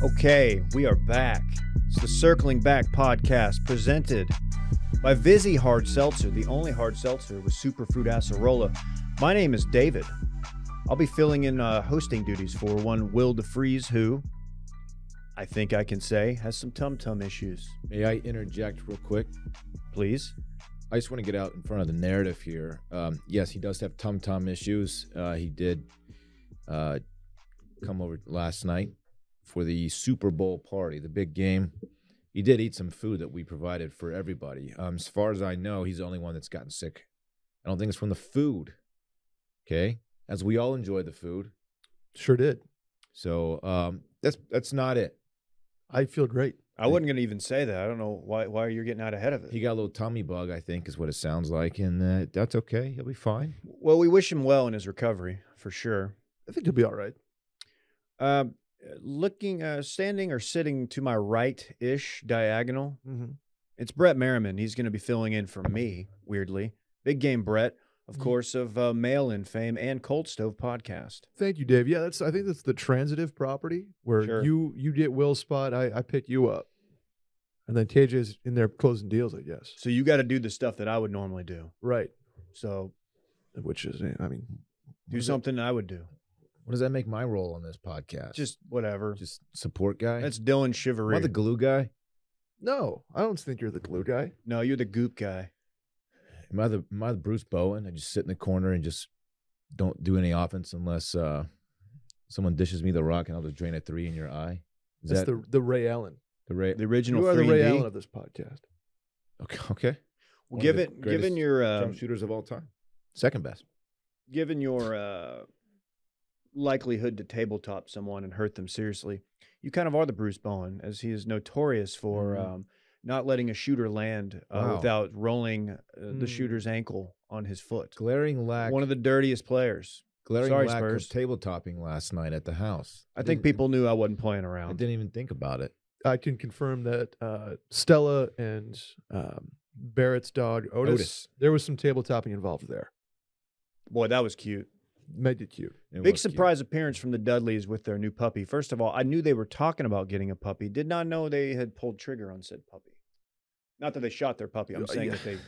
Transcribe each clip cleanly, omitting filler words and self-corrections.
Okay, we are back. It's the Circling Back podcast presented by Vizzy Hard Seltzer, the only hard seltzer with superfruit acerola. My name is David. I'll be filling in hosting duties for one Will DeFreeze, who I think I can say has some tum-tum issues. May I interject real quick? Please. I just want to get out in front of the narrative here. Yes, he does have tum-tum issues. He did come over last night for the Super Bowl party, the big game. He did eat some food that we provided for everybody. As far as I know, he's the only one that's gotten sick. I don't think it's from the food, okay? As we all enjoy the food. Sure did. So that's not it. I feel great. I wasn't going to even say that. I don't know why you're getting out ahead of it. He got a little tummy bug, I think, is what it sounds like, and that's okay. He'll be fine. Well, we wish him well in his recovery, for sure. I think he'll be all right. Standing or sitting to my right-ish diagonal, Mm-hmm. it's Brett Merriman. He's going to be filling in for me, weirdly. Big game Brett, of course, of Mail-In fame and Cold Stove podcast. Thank you, Dave. Yeah, I think that's the transitive property where Sure. you get Will's spot, I pick you up. And then KJ's in there closing deals, I guess. So you got to do the stuff that I would normally do. Right. So Which is, I mean, do something I would do. What does that make my role on this podcast? Just whatever. Just support guy? That's Dylan Am I Shivery. the glue guy? no, I don't think you're the glue guy. No, you're the goop guy. Am I the Bruce Bowen? I just sit in the corner and just don't do any offense unless someone dishes me the rock and I'll just drain a 3 in your eye. Is That's that the Ray Allen. the right? The original You are the 3D. Ray Allen of this podcast. Okay. Well, One of given the greatest your drum shooters of all time. Second best. given your likelihood to tabletop someone and hurt them seriously, you kind of are the Bruce Bowen, as he is notorious for not letting a shooter land Wow. without rolling the shooter's ankle on his foot. Glaring lack. One of the dirtiest players. glaring Sorry, lack Spurs. of tabletopping last night at the house. I think people knew I wasn't playing I around. didn't even think about it. I can confirm that Stella and Barrett's dog, Otis, there was some tabletopping involved there. Boy, that was cute. Made it cute. It Big was cute. surprise appearance from the Dudleys with their new puppy. First of all, I knew they were talking about getting a puppy. Did not know they had pulled trigger on said puppy. Not that they shot their puppy. I'm saying yeah. that they.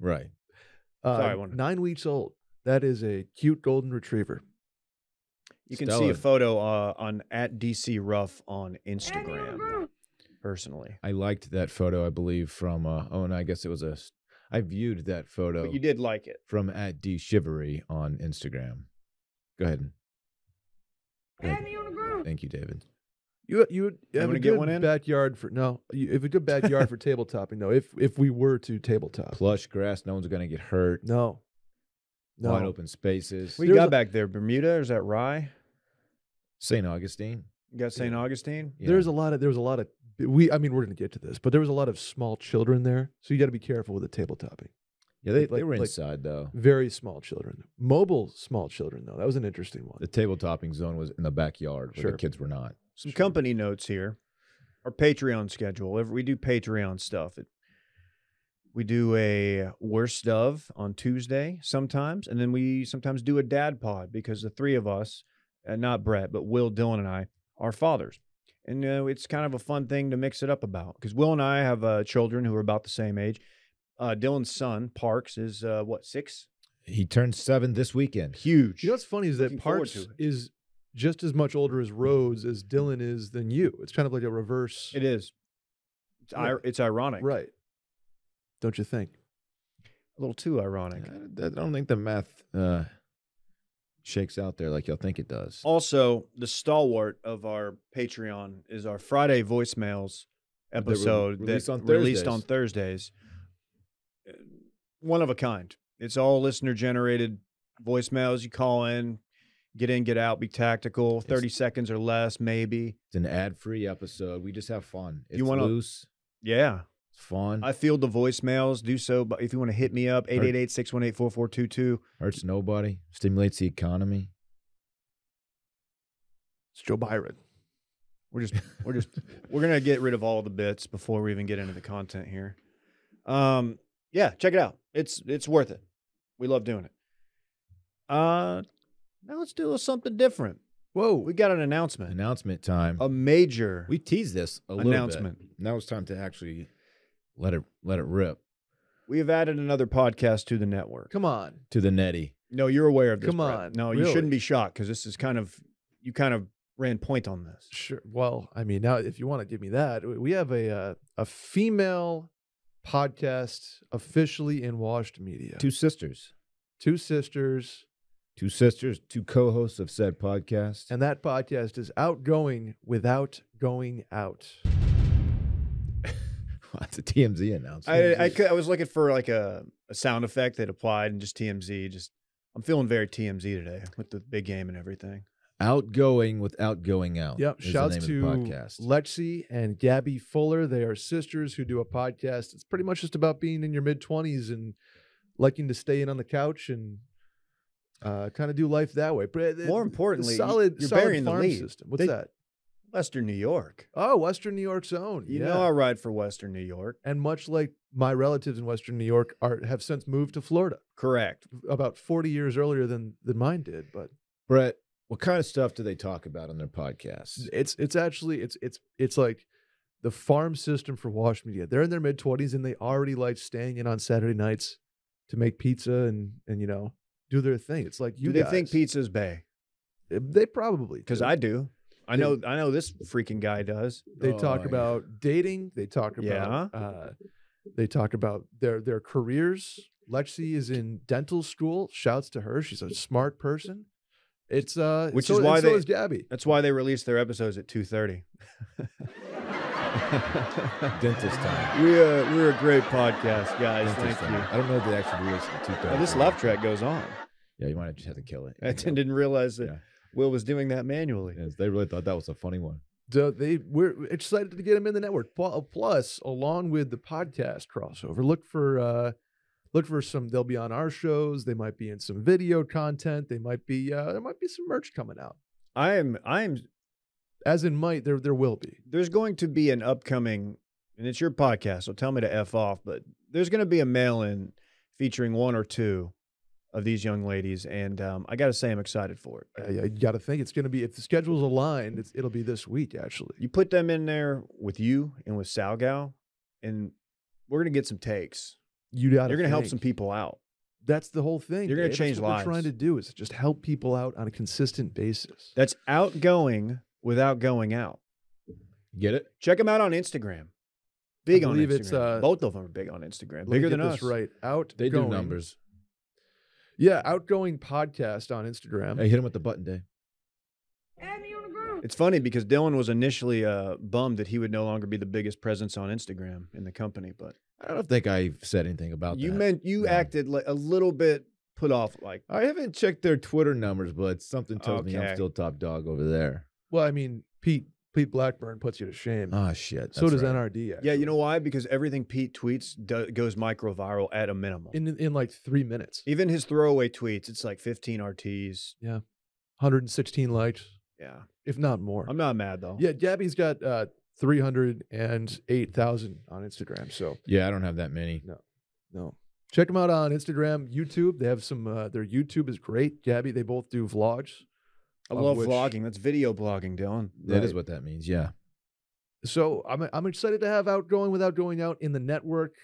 Right. Sorry, I wanted- 9 weeks old. That is a cute golden retriever. You can see Stella. a photo on @DC Ruff on Instagram. Personally, I liked that photo, I believe, from and I guess it was I viewed that photo but you did like it. from @DShivery on Instagram. Go ahead. Thank you, David. You have wanna a get good one in? backyard for you have a good backyard for tabletopping though. If we were to tabletop, Plush grass, no one's gonna get hurt. no, Wide open spaces. What There's you got a- back there? Bermuda? Or is that rye? St. Augustine. You got St. Augustine? Yeah. There was a lot of we're going to get to this, but there was a lot of small children there, so you got to be careful with the tabletopping. Yeah, they like- were like- inside though. Very small children, mobile small children though. That was an interesting one. The tabletoping zone was in the backyard where Sure. the kids were not. Some company notes here. Our Patreon schedule. We do Patreon stuff. We do a worst of on Tuesday sometimes, and then we sometimes do a dad pod because the three of us, not Brett, but Will, Dylan, and I, are fathers. And it's kind of a fun thing to mix it up about because Will and I have children who are about the same age. Dylan's son, Parks, is 6? He turned 7 this weekend. Huge. You know what's funny is that Looking forward Parks to it. is just as much older as Rhodes as Dylan is than you. It's kind of like a reverse. It is. Yeah. It's ironic. Right. Don't you think? A little too ironic. I don't think the math shakes out there like y'all think it does. Also, the stalwart of our Patreon is our Friday voicemails episode released on released on Thursdays. Thursdays. One of a kind. It's all listener generated voicemails. You call in, get in, get out, be tactical. 30 seconds or less, maybe. It's an ad-free episode. We just have fun. It's You wanna- loose. Yeah. It's fun. I field the voicemails. Do so, but if you want to hit me up, 888-618-4422. Hurts nobody. Stimulates the economy. It's Joe Byron. We're gonna get rid of all the bits before we even get into the content here. Yeah, check it out. It's worth it. We love doing it. Now let's do a little something different. Whoa. We got an announcement. Announcement time. A major We teased this a little announcement. bit. Now it's time to actually let it rip We have added another podcast to the network. Come on. to the netty. No, you're aware of this. Come Brett. on, No, you really? shouldn't be shocked because this is you kind of ran point on this. Sure. Well, I mean, now if you want to give me that, we have a female podcast officially in Washed Media. Two sisters. Two sisters, Two sisters, two co-hosts of said podcast. and that podcast is outgoing without going out. That's a TMZ announcement. I was looking for like a sound effect that applied and just TMZ. I'm feeling very TMZ today with the big game and everything. Outgoing without going out. Yep. is the Shouts name to of the podcast. Lexi and Gabby Fuller. They are sisters who do a podcast. It's pretty much just about being in your mid-20s and liking to stay in on the couch and kind of do life that way. But More importantly, solid, you're solid burying the farm lead. system. What's They- that? Western New York. Oh, Western New York's own. You yeah. know I ride for Western New York. And much like my relatives in Western New York have since moved to Florida Correct. about 40 years earlier than mine did. But Brett, what kind of stuff do they talk about on their podcast? it's actually it's like the farm system for Wash Media. They're in their mid-20s and they already like staying in on Saturday nights to make pizza and do their thing. It's like Do they think pizza's bae? They probably Because do. I do. I know this freaking guy does. They Oh, talk yeah. about dating. They talk about they talk about their careers. Lexi is in dental school. Shouts to her. She's a smart person. It's Which so, is why and so they- is Gabby. That's why they release their episodes at 2:30. Dentist time. We're a great podcast, guys. Dentist Thank time. you. I don't know if they actually released it at 2:30. Now, this love track goes on. Yeah, you might have just have to kill it. I didn't realize that Yeah. Will was doing that manually. Yes, they really thought that was a funny one. We're excited to get them in the network. Plus, along with the podcast crossover, look for some. They'll be on our shows. They might be in some video content. They might be there might be some merch coming out. I am. As in might there will be. There's going to be an upcoming, and it's your podcast, so tell me to F off, but there's going to be a mail-in featuring one or two of these young ladies, and I got to say I'm excited for it. You got to think it's going to be, if the schedule's aligned, it'll be this week actually. You put them in there with you and with Salgal, and we're going to get some takes. You got. You're going to help some people out. That's the whole thing. You're gonna Dave. change That's what lives. we're trying to do is just help people out on a consistent basis. That's outgoing without going out. Get it? Check them out on Instagram. Big on believe Instagram. it's, Both of them are big on Instagram. Let me Bigger get than this us. right. Outgoing. They do numbers. Yeah, outgoing podcast on Instagram. Hey, hit him with the button, Dave. It's funny because Dylan was initially bummed that he would no longer be the biggest presence on Instagram in the company, but I don't think I've said anything about that. you No. acted like a little bit put off. Like, I haven't checked their Twitter numbers, but something tells me Okay. I'm still top dog over there. Well, I mean, Pete Blackburn puts you to shame. Oh, shit. so that's does right. NRD. yeah, Actually. you know why? Because everything Pete tweets goes micro viral at a minimum. in like 3 minutes, Even his throwaway tweets, it's like 15 RTs. 116 likes, Yeah, if not more. I'm not mad though. Yeah, Gabby's got 308,000 on Instagram. So Yeah, I don't have that many. no, check them out on Instagram, YouTube. They have some. Their YouTube is great. Gabby, they both do vlogs. I of love which- vlogging. That's video blogging, Dylan. That is Right. what that means. Yeah. So I'm excited to have outgoing without going out in the network.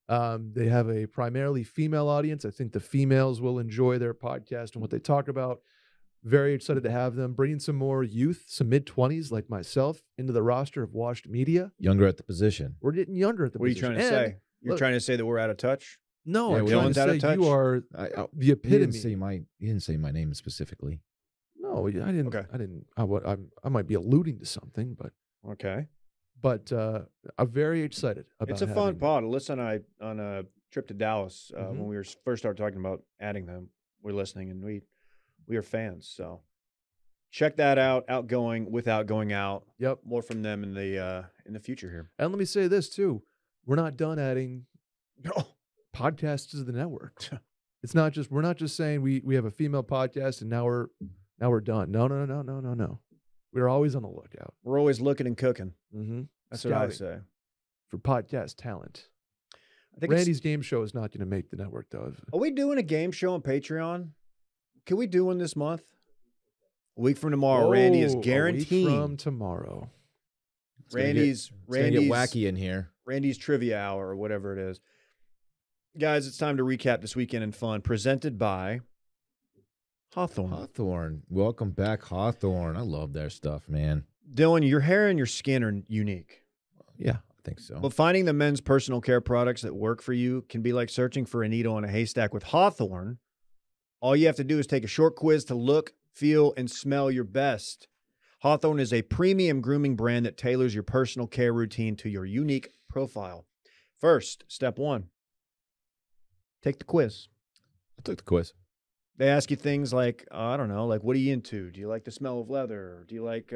They have a primarily female audience. I think the females will enjoy their podcast and what they talk about. Very excited to have them, bringing some more youth, some mid-20s like myself, into the roster of Washed Media. Younger at the position. We're getting younger at the What are you position. trying to And say? You're look- trying to say that we're out of touch? No, Yeah, I'm we trying Dylan's to out of say touch? you are the You epitome. didn't say my name specifically. No, I didn't. Okay. I didn't. I might be alluding to something, Okay. but I'm very excited about. It's a fun having- pod. Alyssa and I on a trip to Dallas Mhm. when we were first started talking about adding them. We're listening and we are fans. So check that out. Outgoing without going out. Yep. More from them in the future here. And let me say this too: we're not done adding No. podcasts to the network. It's not just we're not just saying we have a female podcast and now we're done. No. We're always on the lookout. We're always looking and cooking. Mm-hmm. That's what I say. For podcast talent. I think it's- Randy's game show is not going to make the network though. Are we doing a game show on Patreon? Can we do one this month? A week from tomorrow, Randy is Whoa, guaranteed. A week from tomorrow. Randy's gonna get wacky in here. Randy's trivia hour or whatever it is. Guys, it's time to recap this weekend in fun, presented by Hawthorne. Hawthorne. Welcome back, Hawthorne. I love their stuff, man. Dylan, your hair and your skin are unique. Yeah, I think so. But finding the men's personal care products that work for you can be like searching for a needle in a haystack. With Hawthorne, all you have to do is take a short quiz to look, feel, and smell your best. Hawthorne is a premium grooming brand that tailors your personal care routine to your unique profile. First, step 1, take the quiz. I took the quiz. They ask you things like, I don't know, like, what are you into? Do you like the smell of leather? Do you like,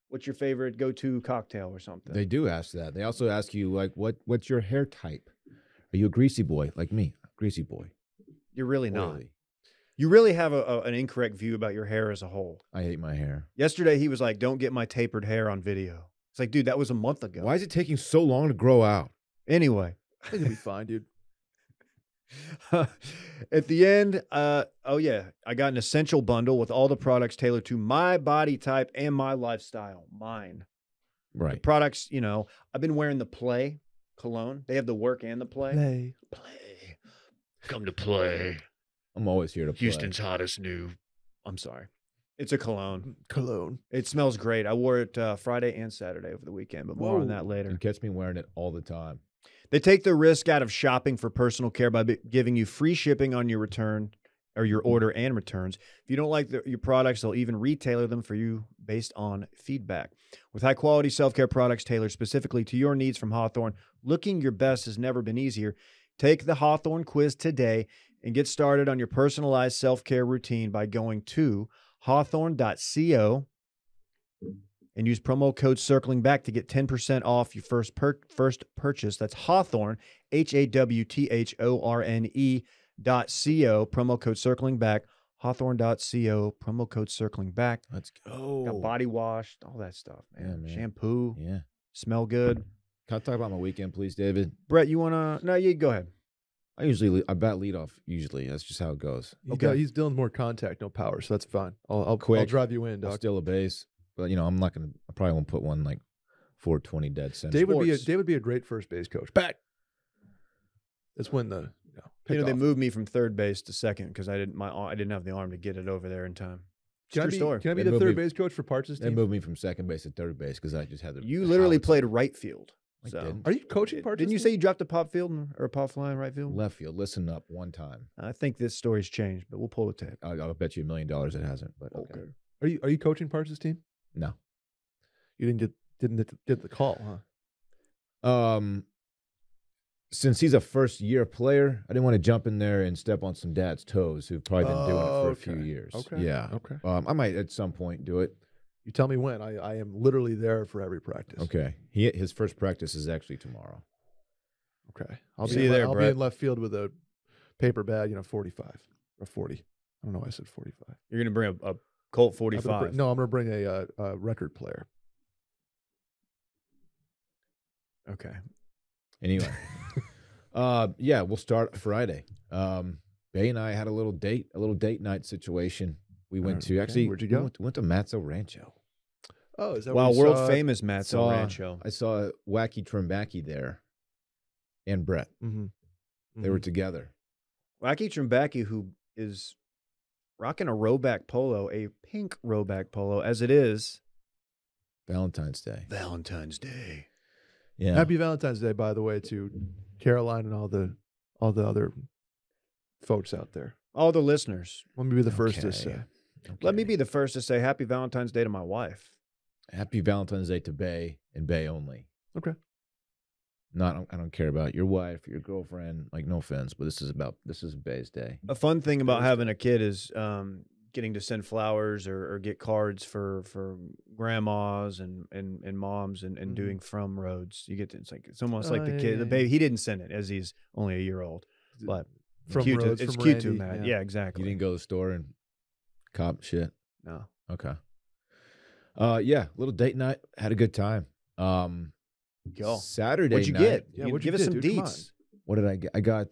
what's your favorite go-to cocktail or something? They do ask that. They also ask you, like, what's your hair type? Are you a greasy boy like me? Greasy boy. You're really not. Oily. You really have an incorrect view about your hair as a whole. I hate my hair. Yesterday, he was like, don't get my tapered hair on video. It's like, dude, that was a month ago. Why is it taking so long to grow out? Anyway. I think it'll be fine, dude. At the end, oh yeah, I got an essential bundle with all the products tailored to my body type and my lifestyle. Mine. The Right. products, you know, I've been wearing the Play cologne. They have the work and the Play. Play. Come to Play. I'm always here to play. Houston's hottest new. I'm sorry. It's a cologne. Cologne. It smells great. I wore it Friday and Saturday over the weekend, but more on that You later. catch me wearing it all the time. They take the risk out of shopping for personal care by giving you free shipping on your return or your order and returns. If you don't like your products, they'll even retailer them for you based on feedback. With high-quality self-care products tailored specifically to your needs from Hawthorne, looking your best has never been easier. Take the Hawthorne quiz today and get started on your personalized self-care routine by going to hawthorne.co and use promo code circling back to get 10% off your first purchase. That's Hawthorne, HAWTHORNE.co, promo code circling back, hawthorne.co, promo code circling back. Let's go. Got body washed, all that stuff, man. Yeah, man. Shampoo, Yeah. smell good. Can I talk about my weekend, please, David? Brett, you want to? No, you go ahead. I bat leadoff. Usually, that's just how it goes. He's Dylan's more contact, no power, so that's fine. I'll Quick. drive you in, I'll dog. steal a base, but I'm not gonna. I probably won't put one like 420 dead center. Dave would be a great first base coach. Back. That's when the They pickoff. moved me from third base to second because I didn't have the arm to get it over there in time. It's a true story. Can I be They the moved third me- base coach for Parts' They team? moved me from second base to third base because I just had the. You literally howitzer. played right field. I So. didn't. Are you coaching Parts' Didn't you team? say you dropped a pop field or a pop fly in right field? Left field. Listen up one time. I think this story's changed, but we'll pull the tape. I'll bet you $1 million it hasn't. But okay. Are you coaching Parts' team? No. You didn't get the call, huh? Since he's a first year player, I didn't want to jump in there and step on some dad's toes who've probably been doing it for a few Okay. years. Okay. Yeah. Okay. I might at some point do it. You tell me when. I am literally there for every practice. Okay. His first practice is actually tomorrow. Okay. I'll See you there, I'll be Brett. in left field with a paper bag, 45 or 40. I don't know why I said 45. You're going to bring a Colt I'm 45. gonna bring a record player. Okay. Anyway. Yeah, we'll start Friday. Bay and I had a little date night situation. We went to Okay. Where'd you go? We went to Matzo Rancho. Oh, is that Wow, what you world saw? famous Matzo Rancho. I saw Wacky Trimbacki there and Brett. Mhm. They were together. Wacky Trimbacki, who is rocking a rowback polo, a pink rowback polo, as it is Valentine's Day. Valentine's Day. Yeah. Happy Valentine's Day, by the way, to Caroline and all the other folks out there. All the listeners. Let me be the first to Okay. say. Let me Okay. be the first to say Happy Valentine's Day to my wife. Happy Valentine's Day to Bay and Bay only. Okay. I don't care about your wife, your girlfriend. Like, no offense, but this is Bay's day. A fun thing about Thursday. having a kid is getting to send flowers or get cards for grandmas and moms and Mhm. doing from roads. You get to, it's almost Oh, like the yeah, kid, yeah, the yeah. baby. He didn't send it as he's only a year old, but From cute Rhodes, it's from cute to Randy, him, man. yeah. Yeah, exactly. You didn't go to the store and cop shit. No. Okay. Yeah, little date night. Had a good time. Go. Saturday What'd you night. get? Yeah, You what'd you give us get, some dude? Come deets. What did I get? I got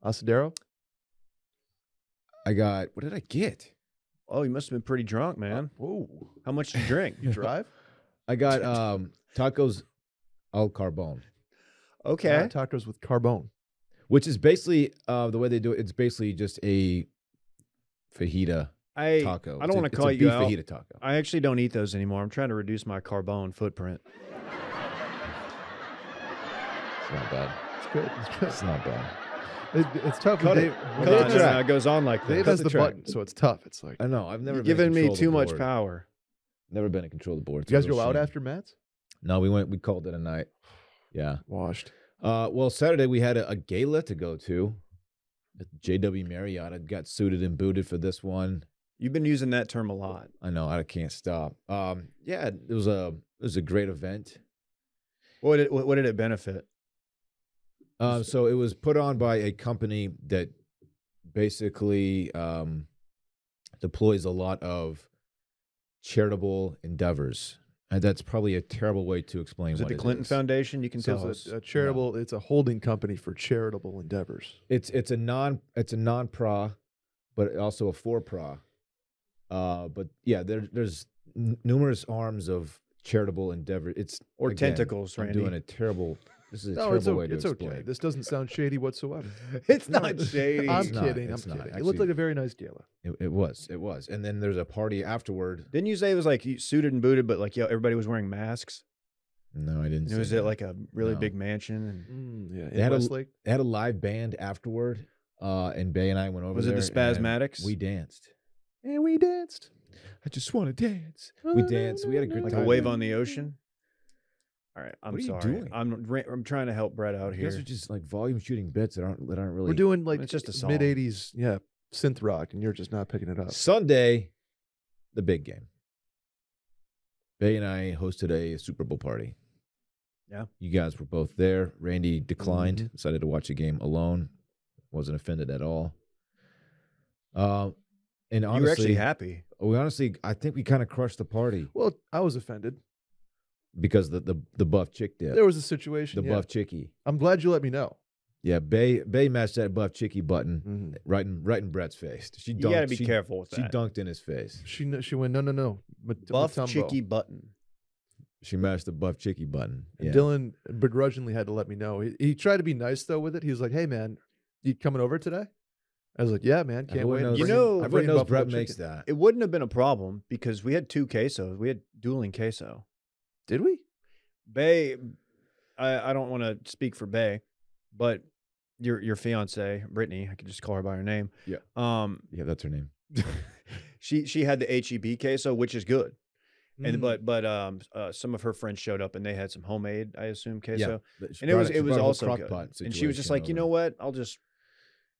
Asadero? what did I get? Oh, you must have been pretty drunk, man. Whoa. How much did you drink? You drive? I got tacos al carbone, Okay. Tacos with carbone. which is basically the way they do it. It's basically just a fajita taco. I don't want to It's call a you beef out. fajita taco. I actually don't eat those anymore. I'm trying to reduce my carbone footprint. It's not bad. It's good. It's good. It's not bad. It's tough. Cut when it. Dave, Cut when it. Dave Cut has, it. It goes on like Dave that. has the the track. button, so it's tough. It's like, I know. I've never You're been in giving me control of the too much board. power. Never been in control of the board. It's you a guys real go out shame. after Matt's? No, we called it a night. Yeah. Washed. Well, Saturday we had a gala to go to. At JW Marriott. I got suited and booted for this one. You've been using that term a lot. I know. I can't stop. Yeah, it was a great event. What did it benefit? So it was put on by a company that basically deploys a lot of charitable endeavors. And that's probably a terrible way to explain Is it what the Clinton is. Foundation? You can So tell it's us. a charitable. It's a holding company for charitable endeavors. It's a non-pra, but also a for-pra. But yeah, there's numerous arms of charitable endeavor. It's Or again, tentacles, I'm Randy. doing a terrible. This is a No, it's terrible way to it's explain. okay. This doesn't sound shady whatsoever. It's No, not shady. I'm It's not. kidding. It's I'm not. kidding. It Actually- looked like a very nice gala. It was, and then there's a party afterward. Didn't you say it was like you suited and booted, but like everybody was wearing masks? No, I didn't. And say it was that. at like a really No. big mansion. And Yeah, They in had a- Westlake. They had a live band afterward, and Bay and I went over Was it the there, and Spasmatics? We danced. And we danced. I just want to dance. We danced. We had a good like time. a wave on the ocean. All right, I'm What are you sorry. doing? I'm trying to help Brett out You here. guys are just like volume shooting bits that aren't really. We're doing like It's just a song. mid '80s, yeah, synth rock, and you're just not picking it up. Sunday, the big game. Bay and I hosted a Super Bowl party. Yeah. You guys were both there. Randy declined, Mm-hmm. decided to watch the game alone. Wasn't offended at all. And You honestly, were actually happy. I think we kind of crushed the party Well, I was offended. because the buff chick did. There was a situation. The yeah. buff chickie. I'm glad you let me know. Yeah, Bay mashed that buff chickie button Mhm. right in Brett's face. She dunked, You got to be she, careful with She that. dunked in his face. She went no. Buff Matumbo. chicky button. She mashed the buff chickie button. And Yeah. Dylan begrudgingly had to let me know. He tried to be nice though with it. He was like, "Hey man, you coming over today?" I was like, "Yeah, man, can't Everyone wait." knows, You know, everyone knows Buffalo Brett makes chicken. that. It wouldn't have been a problem because we had 2 quesos. We had dueling queso. Did we? Bay, I don't want to speak for Bay, but your fiance Brittany, I could just call her by her name. Yeah. Yeah, that's her name. She had the HEB queso, which is good. And Mm. but some of her friends showed up and they had some homemade, I assume, queso. but she And it brought was she brought a whole also crock good. pot And she was just situation like, you over. know what? I'll just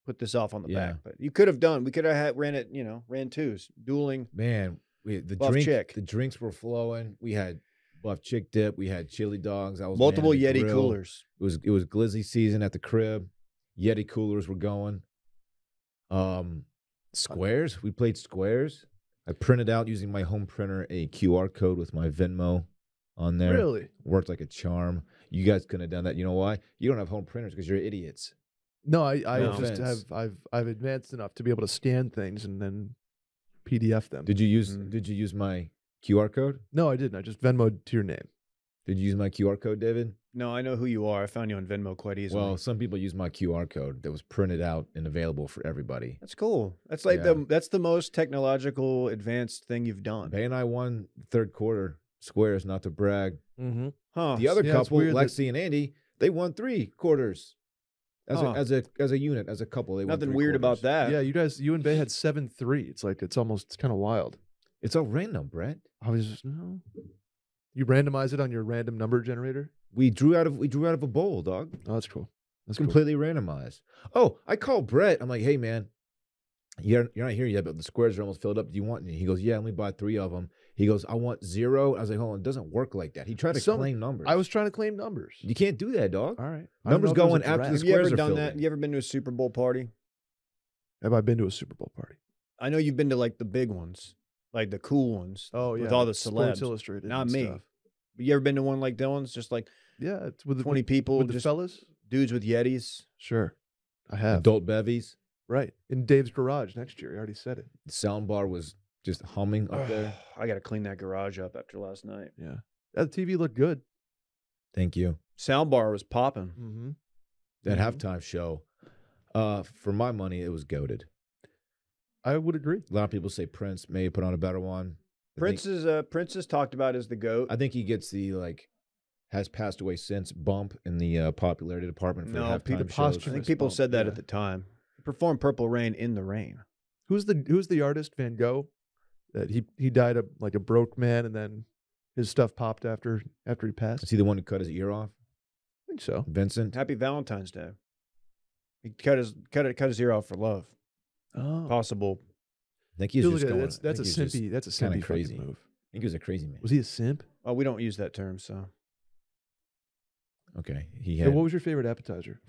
put this off on the Yeah. back. But you could have done. We could have ran it. Ran twos, dueling. Man, the Buff chick. the drinks were flowing. We had buff chick dip. We had chili dogs. I was Multiple manning the Yeti grill. coolers. It was glizzy season at the crib. Yeti coolers were going. Squares. We played squares. I printed out using my home printer a QR code with my Venmo on there. Really? Worked like a charm. You guys couldn't have done that. You know why? You don't have home printers because you're idiots. No, I No just offense. I've advanced enough to be able to scan things and then PDF them. Did you use Mm. Did you use my QR code? No, I didn't. I just Venmoed to your name. Did you use my QR code, David? No, I know who you are. I found you on Venmo quite easily. Well, some people use my QR code that was printed out and available for everybody. that's cool. That's like Yeah. that's the most technological advanced thing you've done. Bay and I won third quarter squares, not to brag. Mm-hmm. Huh. The other yeah, it's couple, weird that- Lexi and Andy, they won 3 quarters. As Huh. as a unit, as a couple, they won Nothing 3 weird about quarters. that. Yeah, you and Bay had 7-3. It's like it's kind of wild. It's all random, Brett. I was just no. You randomize it on your random number generator. We drew out of a bowl, dog. Oh, that's cool. That's cool. Completely randomized. Oh, I called Brett. I'm like, hey man, you're not here yet, but the squares are almost filled up. Do you want any? He goes, yeah, let me buy 3 of them. He goes, I want 0. I was like, hold on, it doesn't work like that. He tried to claim numbers. I was trying to claim numbers. You can't do that, dog. All right. Numbers going after the Have you squares ever are done filled that? in. You ever been to a Super Bowl party? Have I been to a Super Bowl party? I know you've been to like the big ones, like the cool ones. Oh yeah, with all the Sports celebs. Illustrated. Not and me. stuff. You ever been to one like Dylan's? Just like Yeah, it's with 20 people, with the just fellas. dudes with Yetis. Sure, I have. Adult bevies. Right in Dave's garage next year. I already said it. The sound bar was just humming up there. I got to clean that garage up after last night. Yeah. That TV looked good. Thank you. Soundbar was popping. Mm-hmm. That Mhm. halftime show, for my money, it was goated. I would agree. A lot of people say Prince may put on a better one. Prince is talked about as the GOAT. I think he gets the has passed away since bump in the popularity department for No, halftime people- shows. I think people said that yeah. at the time. He performed Purple Rain in the rain. Who's the artist? Van Gogh. That he died like a broke man, and then his stuff popped after he passed. Is he the one who cut his ear off? I think so. Vincent? Happy Valentine's Day. He cut his ear off for love. Oh, Possible. I think he's Dude, just look at going. that. That's a simpy. That's a kinda simpy crazy. fucking move. I think he was a crazy man. Was he a simp? Oh, we don't use that term, so. Okay, he Hey, had. what was your favorite appetizer?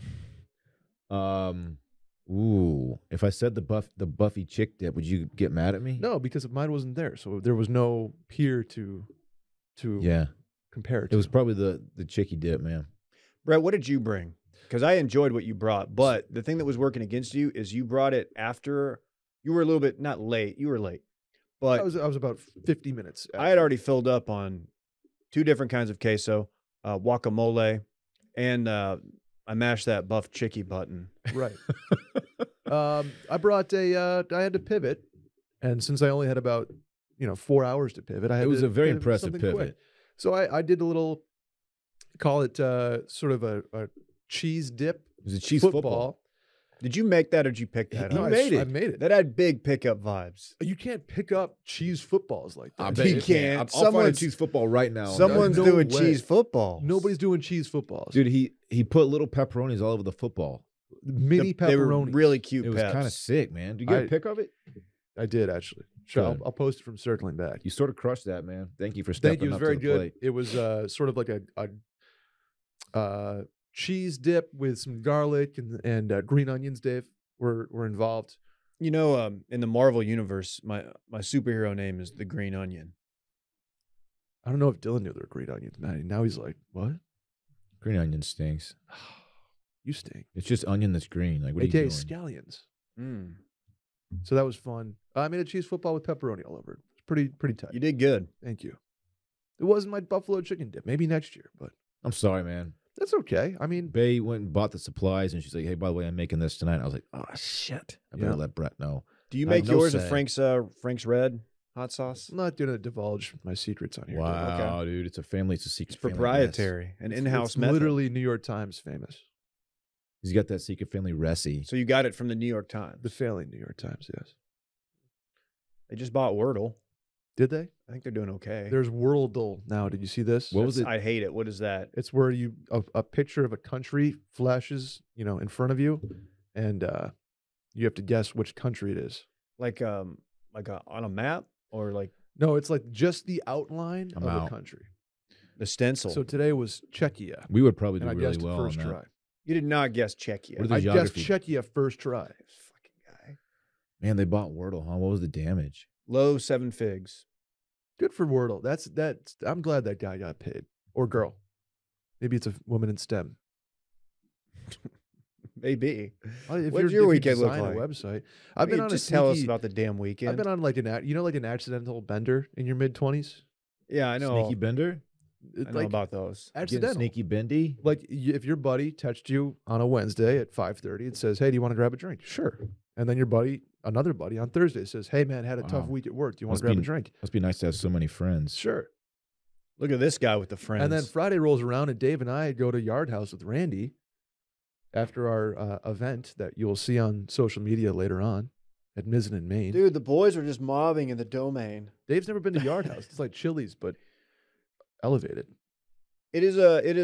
If I said the Buffy chick dip, would you get mad at me? No, because mine wasn't there, so there was no peer to Yeah, compare it it was to. probably the chicky dip, man. Brett, what did you bring? Because I enjoyed what you brought, but the thing that was working against you is you brought it after you were a little bit not late. You were late, but I was about 50 minutes. I had already filled up on 2 different kinds of queso, guacamole, and I mashed that buff chicky button. Right. I brought I had to pivot, and since I only had about 4 hours to pivot, I had It was to a very pivot impressive something pivot. quick. So I did a little, call it sort of a cheese dip. It was a cheese football. Did you make that or did you pick that He up? made it. I made it. That had big pickup vibes. You can't pick up cheese footballs like I that. bet You you can't. I'll find a Someone's- cheese football right now. Someone's no doing way. cheese football. Nobody's doing cheese footballs. Dude, he put little pepperonis all over the football. Mini They were pepperoni. really cute. It was peps. kind of sick, man. Did you get a I- pic of it? I did actually. Sure, Good. I'll post it from circling back. You sort of crushed that, man. Thank you for stepping Thank you. It was up very to the good. plate. It was sort of like a cheese dip with some garlic and green onions. Dave were involved. You know, in the Marvel universe, my superhero name is the Green Onion. I don't know if Dylan knew there were green onions, man. Now he's like, "What? Green onion stinks. You stink." It's just onion that's green. Like, what are you AKA doing? scallions. Mm. So that was fun. I made a cheese football with pepperoni all over it. It's pretty tight. You did good. Thank you. It wasn't my buffalo chicken dip. Maybe next year, but I'm sorry, man. that's okay. I mean, Bay went and bought the supplies, and she's like, "Hey, by the way, I'm making this tonight." I was like, "Oh shit! I better Yeah. let Brett know." Do you I have make no yours with say. Frank's Red hot sauce? I'm not going to divulge my secrets on here. Dave. Wow, dude, it's a secret. It's family proprietary, an It's- in-house it's method. literally New York Times famous. He's got that secret family recipe. So you got it from the New York Times. The failing New York Times, yes. They just bought Wordle. Did they? I think they're doing okay. There's Worldle now. Did you see this? What was it? I hate it. What is that? It's where a picture of a country flashes, in front of you, and you have to guess which country it is. Like on a map or like No, it's like just the outline I'm of out. a country. the stencil? So today was Czechia, We would probably do and I really guessed well it first on that. try. you did not guess Czechia. What are the I guessed geography? Czechia first try. This fucking guy. Man, they bought Wordle, huh? What was the damage? Low 7 figs. Good for Wordle. That's. I'm glad that guy got paid, or girl. Maybe it's a woman in STEM. Maybe. If What'd you're- your if you weekend look design like? a website. I've been on a just tell us sneaky- about the damn weekend. I've been on like an accidental bender in your mid-20s. yeah, I know. Sneaky bender? I know about those. Getting accidental. sneaky bendy? Like if your buddy texts you on a Wednesday at 5:30 and says, "Hey, do you want to grab a drink?" Sure. And then your buddy, another buddy on Thursday says, "Hey man, had a tough Wow. week at work. Do you want Must to grab be- a drink?" Must be nice to have so many friends. Sure. Look at this guy with the friends. And then Friday rolls around and Dave and I go to Yard House with Randy after our event that you'll see on social media later on at Mizzen in Maine. dude, the boys are just mobbing in the domain. Dave's never been to Yard House. It's like Chili's, but elevated. It is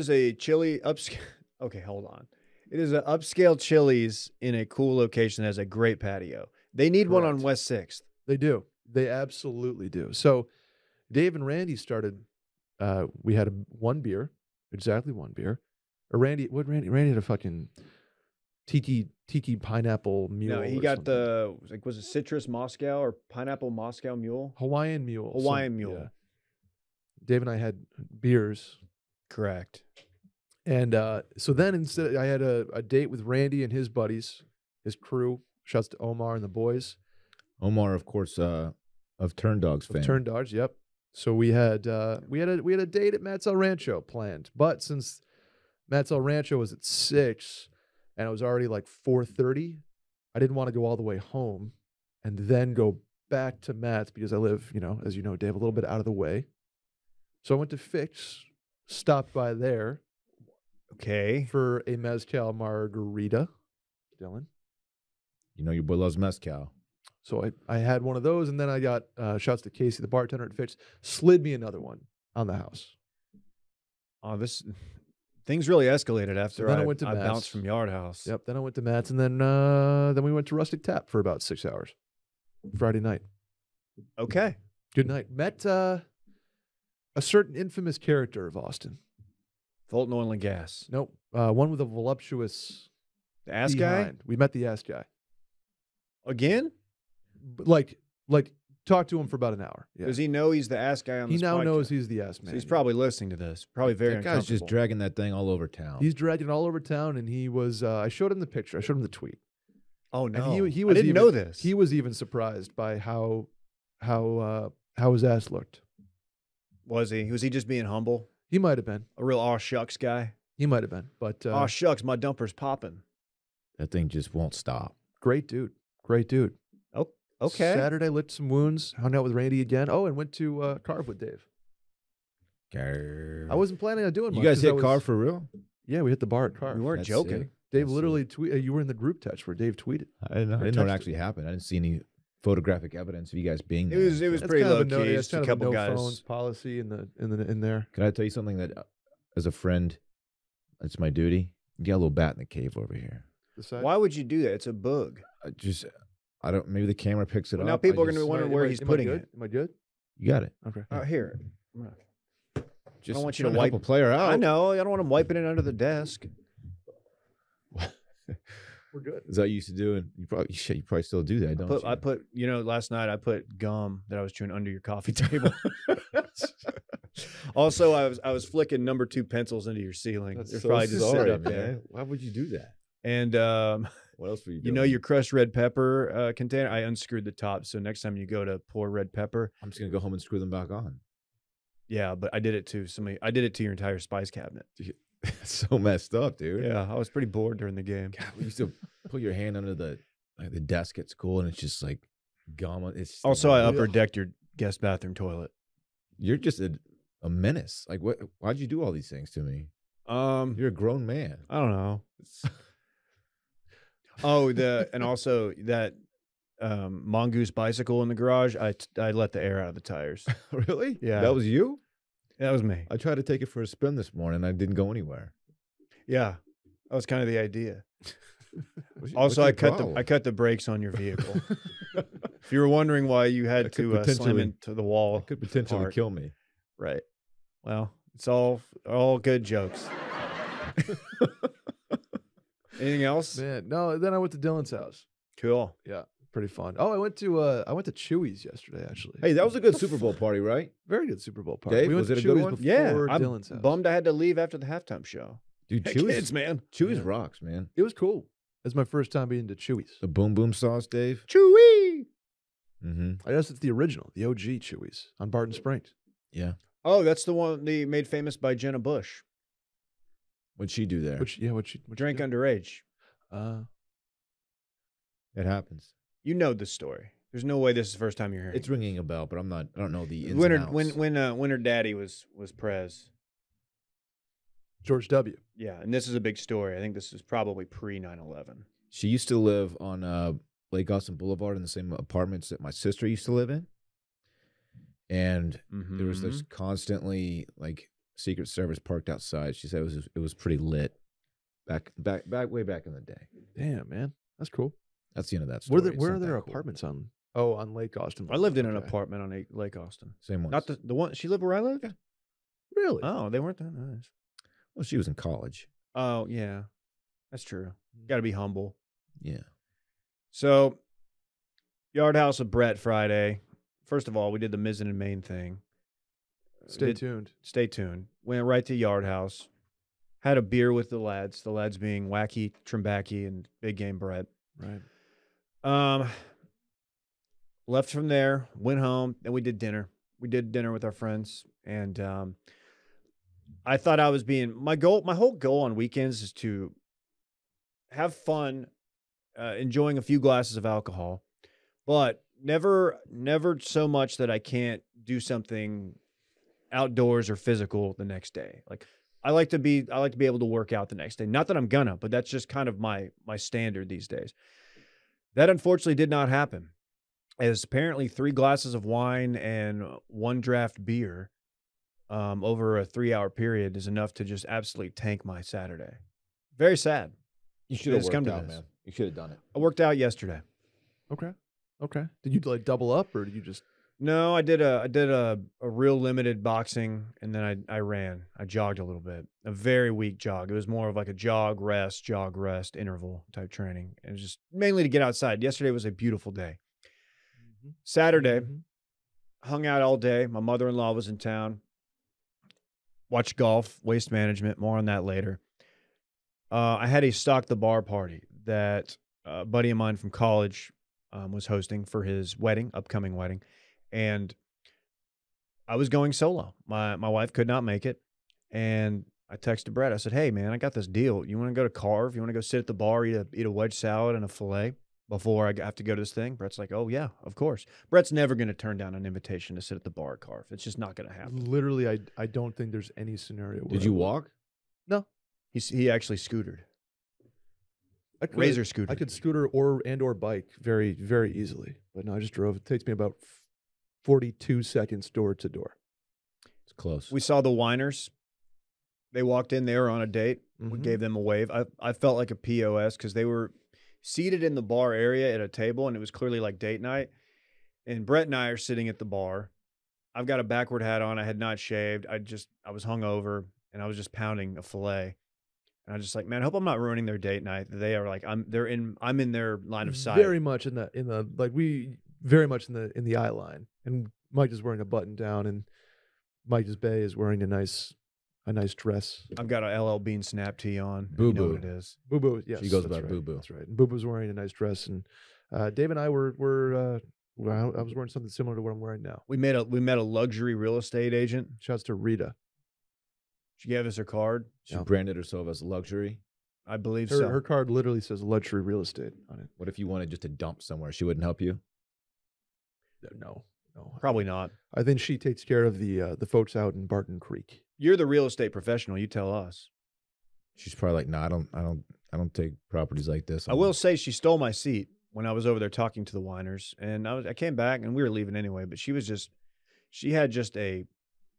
a chili upscale. Okay, hold on. It is an upscale Chili's in a cool location that has a great patio. They need one on Correct. West 6th. They do. They absolutely do. So Dave and Randy started, we had one beer, exactly one beer. Or Randy had a fucking tiki pineapple mule. No, he or got something. the was it citrus Moscow or pineapple Moscow mule? Hawaiian mule. Hawaiian mule. Dave and I had beers. Correct. And so then instead I had a date with Randy and his buddies, his crew. Shouts to Omar and the boys. Omar, of course, Of Turn Dogs fame. Turn Dogs, yep. So we had a date at Matt's El Rancho planned, but since Matt's El Rancho was at 6 and it was already like 4:30, I didn't want to go all the way home and then go back to Matt's because I live, as you know, Dave, a little bit out of the way. So I went to Fix, stopped by there Okay. for a mezcal margarita. Dylan. You know your boy loves mezcal. So I had one of those, and then I got shouts to Casey, the bartender at Fix, slid me another one on the house. Oh, things really escalated after then I I went to I Matt's. bounced from Yard House. Yep. Then I went to Matt's, and then we went to Rustic Tap for about 6 hours. Friday night. Okay. Good night. Met a certain infamous character of Austin. Fulton Oil and Gas. Nope. One with a voluptuous The ass guy behind. We met the ass guy. again. But like talked to him for about an hour. Yeah. Does he know he's the ass guy on He this now podcast? knows he's the ass man. So he's probably listening to this. Probably very That guy's just uncomfortable. dragging that thing all over town. He's dragging it all over town, and he was. I showed him the picture. I showed him the tweet. Oh no, And he was I didn't even, know this. He was even surprised by how his ass looked. Was he? Was he just being humble? He might have been. A real aw shucks guy. He might have been. But Aw shucks, my dumper's popping. That thing just won't stop. great dude. Great dude. Oh, okay. Saturday, lit some wounds, hung out with Randy again. Oh, and went to Carve with Dave. I wasn't planning on doing much. You guys 'cause I hit was- Carve for real? Yeah, we hit the bar at Carve. We weren't That's joking. sick. Dave That's literally tweeted. You were in the group text where Dave tweeted. I didn't know. I Or didn't know it texted. actually happened. I didn't see any photographic evidence of you guys being It there. was That's pretty kind of low a no, key. yeah, Just it's kind a of couple no guys. phones policy in there. Can I tell you something that, as a friend, it's my duty? You got a little bat in the cave over here. The side? Why would you do that? It's a bug. I don't. Maybe the camera picks it Well, up. now people I are going to be just- wondering Am where I- he's am I putting good? it. Am I good? You got it. Okay. Here. Just don't want you to trying help wipe- a player out. I know. I don't want him wiping it under the desk. We're good. Is that you used to do? And you probably still do that, don't you? I put. Last night I put gum that I was chewing under your coffee table. Also, I was flicking number 2 pencils into your ceiling. That's They're so probably just sorry, set up man. there. Why would you do that? And What else were you you doing? know your crushed red pepper container. I unscrewed the top, so next time you go to pour red pepper, I'm just gonna go home and screw them back on. yeah. But I did it to somebody. I did it to your entire spice cabinet. It's so messed up, dude. Yeah, I was pretty bored during the game. God, we used to put your hand under the desk at school, and it's just like gum. It's Also, I Yeah. upper decked your guest bathroom toilet. You're just a menace. Like, what? Why'd you do all these things to me? You're a grown man. I don't know. And also that mongoose bicycle in the garage. I let the air out of the tires. Really? Yeah. That was you? That was me. I tried to take it for a spin this morning. I didn't go anywhere. Yeah, that was kind of the idea. What's Also, your I cut problem? the brakes on your vehicle. If you were wondering why you had That could to slam potentially- into the wall, It could potentially apart. kill me. Right. Well, it's all good jokes. Anything else? Man, no. Then I went to Dylan's house. Cool. Yeah, pretty fun. Oh, I went to Chewy's yesterday. Actually, Hey, that was a good Super Bowl party, right? very good Super Bowl party. Dave, we went was to it a good Chewy's one? Yeah, before I'm Dylan's house. bummed I had to leave after the halftime show. Dude, Hey, Chewy's, kids, man. Chewy's Yeah. rocks, man. It was cool. It's my first time being to Chewy's. The boom boom sauce, Dave. Chewy. Mm-hmm. I guess it's the original, the OG Chewy's on Barton Springs. Yeah. Oh, that's the one they made famous by Jenna Bush. What'd she do there? Which Drank underage. It happens. You know this story. There's no way this is the first time you're hearing. It's ringing a bell, but I don't know the ins when and her outs. when her daddy was Prez. George W. Yeah, and this is a big story. I think this is probably pre 9/11. She used to live on Lake Austin Boulevard in the same apartments that my sister used to live in. And there was this constantly like Secret Service parked outside. She said it was pretty lit back way back in the day. Damn, man, that's cool. That's the end of that story. It's Where not are there that cool. apartments on? Oh, on Lake Austin. I lived in an Okay. apartment on Lake Austin. Same one. Not the one she lived where I lived. Yeah. Really? Oh, they weren't that nice. Well, she was in college. Oh yeah, that's true. Got to be humble. Yeah. So, Yard House of Brett Friday. First of all, we did the Mizzen and Main thing. Stay tuned. Stay tuned. Went right to Yard House. Had a beer with the lads. The lads being Wacky, Trimbacki, and Big Game Brett. Right. left from there, went home, and we did dinner. We did dinner with our friends, and I thought I was being my whole goal on weekends is to have fun, enjoying a few glasses of alcohol, but never so much that I can't do something outdoors or physical the next day. Like I like to be able to work out the next day. Not that I'm gonna, but that's just kind of my standard these days. That unfortunately did not happen. As apparently 3 glasses of wine and 1 draft beer over a 3-hour period is enough to just absolutely tank my Saturday. Very sad. You should have It's come worked to out, this. man. You should have done it. I worked out yesterday. Okay. Okay. Did you like double up or did you just? No, I did a real limited boxing, and then I ran. I jogged a little bit. A very weak jog. It was more of like a jog, rest interval type training. It was just mainly to get outside. Yesterday was a beautiful day. Saturday, hung out all day. My mother-in-law was in town. Watched golf, waste management. More on that later. I had a stock the bar party that a buddy of mine from college was hosting for his upcoming wedding. And I was going solo. My wife could not make it. And I texted Brett. I said, hey, man, I got this deal. You want to go to Carve? You want to go sit at the bar, eat a wedge salad and a filet before I have to go to this thing? Brett's like, oh, yeah, of course. Brett's never going to turn down an invitation to sit at the bar at Carve. It's just not going to happen. Literally, I don't think there's any scenario. Where Did you walk? No. He actually scootered. I Razor scooter. I could scooter or bike very, very easily. But no, I just drove. It takes me about 42 seconds door to door. It's close. We saw the Winers. They walked in. They were on a date. We gave them a wave. I felt like a POS because they were seated in the bar area at a table, and it was clearly like date night. And Brett and I are sitting at the bar. I've got a backward hat on. I had not shaved. I was hungover, and I was just pounding a filet. And I was just like, man, I hope I'm not ruining their date night. They are like, I'm in their line of sight. Very much in the like we very much in the eye line. And Mike is wearing a button down, and Mike's Bay is wearing a nice dress. I've got a LL Bean snap tee on. Boo You know Boo. what it is. Boo Boo, yes, She goes that's by right, Boo Boo. That's right. And Boo Boo's wearing a nice dress, and Dave and I were I was wearing something similar to what I'm wearing now. We met a luxury real estate agent. Shouts to Rita. She gave us her card. She branded herself as luxury. I believe Her, so. her card literally says luxury real estate on it. What if you wanted just to dump somewhere? She wouldn't help you? No. Probably not. I think she takes care of the folks out in Barton Creek. You're the real estate professional. You tell us. She's probably like, no, I don't take properties like this. I will say she stole my seat when I was over there talking to the Winers, and I came back and we were leaving anyway. But she had just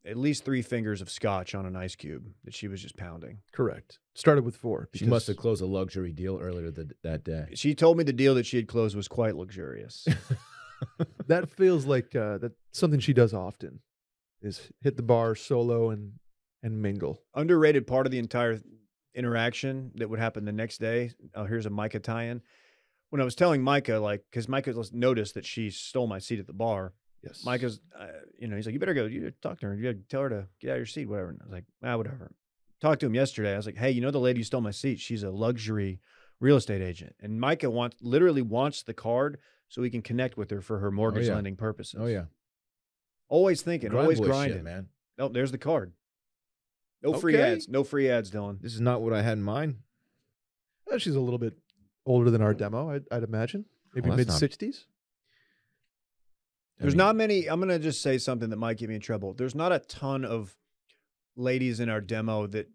at least 3 fingers of scotch on an ice cube that she was just pounding. Correct. Started with 4. She must have closed a luxury deal earlier that day. She told me the deal that she had closed was quite luxurious. That feels like that's something she does often, is hit the bar solo and mingle. Underrated part of the entire interaction that would happen the next day. Oh, here's a Micah tie-in. When I was telling Micah, because Micah noticed that she stole my seat at the bar. Yes. Micah's, he's like, you better go. You talk to her. You gotta tell her to get out of your seat, whatever. And I was like, whatever. Talked to him yesterday. I was like, hey, the lady who stole my seat? She's a luxury real estate agent, and Micah literally wants the card so he can connect with her for her mortgage lending purposes. Oh yeah. Always thinking, Grind always boy grinding, shit, man. Oh, there's the card. No free Okay. ads. No free ads, Dylan. This is not what I had in mind. She's a little bit older than our demo, I'd imagine. Maybe that's mid not- 60s. There's not many. I'm going to just say something that might get me in trouble. There's not a ton of ladies in our demo that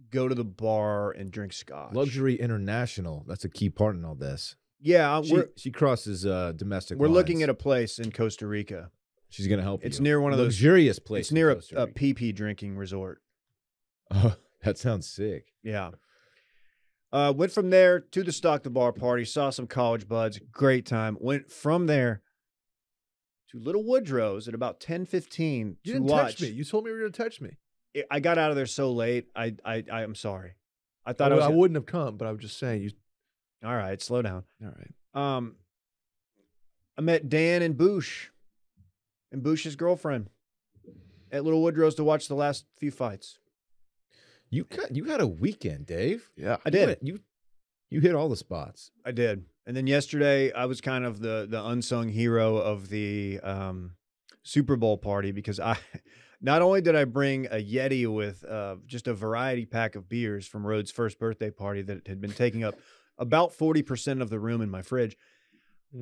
go to the bar and drink scotch. Luxury International. That's a key part in all this. Yeah, She crosses domestic. we're looking lines. at a place in Costa Rica. She's gonna help you. It's near one of those luxurious places. It's near in Costa a Rica. PP drinking resort. Oh, that sounds sick. Yeah. Went from there to the Stock the Bar party. Saw some college buds. Great time. Went from there to Little Woodrow's at about 10:15 You to didn't watch. text me. You told me you were going to text me. I got out of there so late. I'm sorry. I I, thought I was. wouldn't have come, but I was just saying. You. All right, slow down. All right. I met Dan and Boosh, and Boosh's girlfriend at Little Woodrow's to watch the last few fights. You had a weekend, Dave. Yeah. I did. You You hit all the spots. I did. And then yesterday, I was kind of the unsung hero of the Super Bowl party because not only did I bring a Yeti with just a variety pack of beers from Rhodes' first birthday party that had been taking up about 40% of the room in my fridge.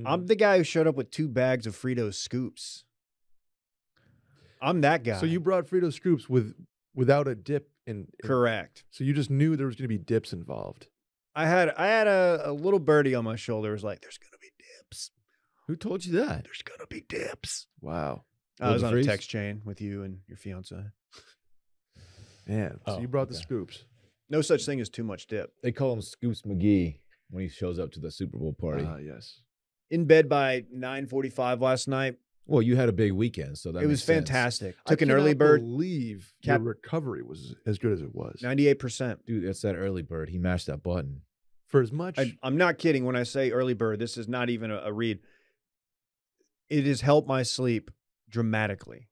I'm the guy who showed up with 2 bags of Fritos Scoops. I'm that guy. So you brought Frito Scoops without a dip in. Correct. So you just knew there was going to be dips involved. I had a little birdie on my shoulder. It was like, there's gonna be dips. Who told you that? There's gonna be dips. Wow. I was on a Freeze? text chain with you and your fiance. Man. So Oh, you brought the okay. scoops. No such thing as too much dip. They call him Scoops McGee when he shows up to the Super Bowl party. Yes. In bed by 9:45 last night. Well, you had a big weekend, so that It was makes sense. fantastic. I Took an early cannot bird, believe Cap- your recovery was as good as it was. 98%. Dude, that's that early bird. He mashed that button. For as much. I'm not kidding when I say early bird. This is not even a read. It has helped my sleep dramatically.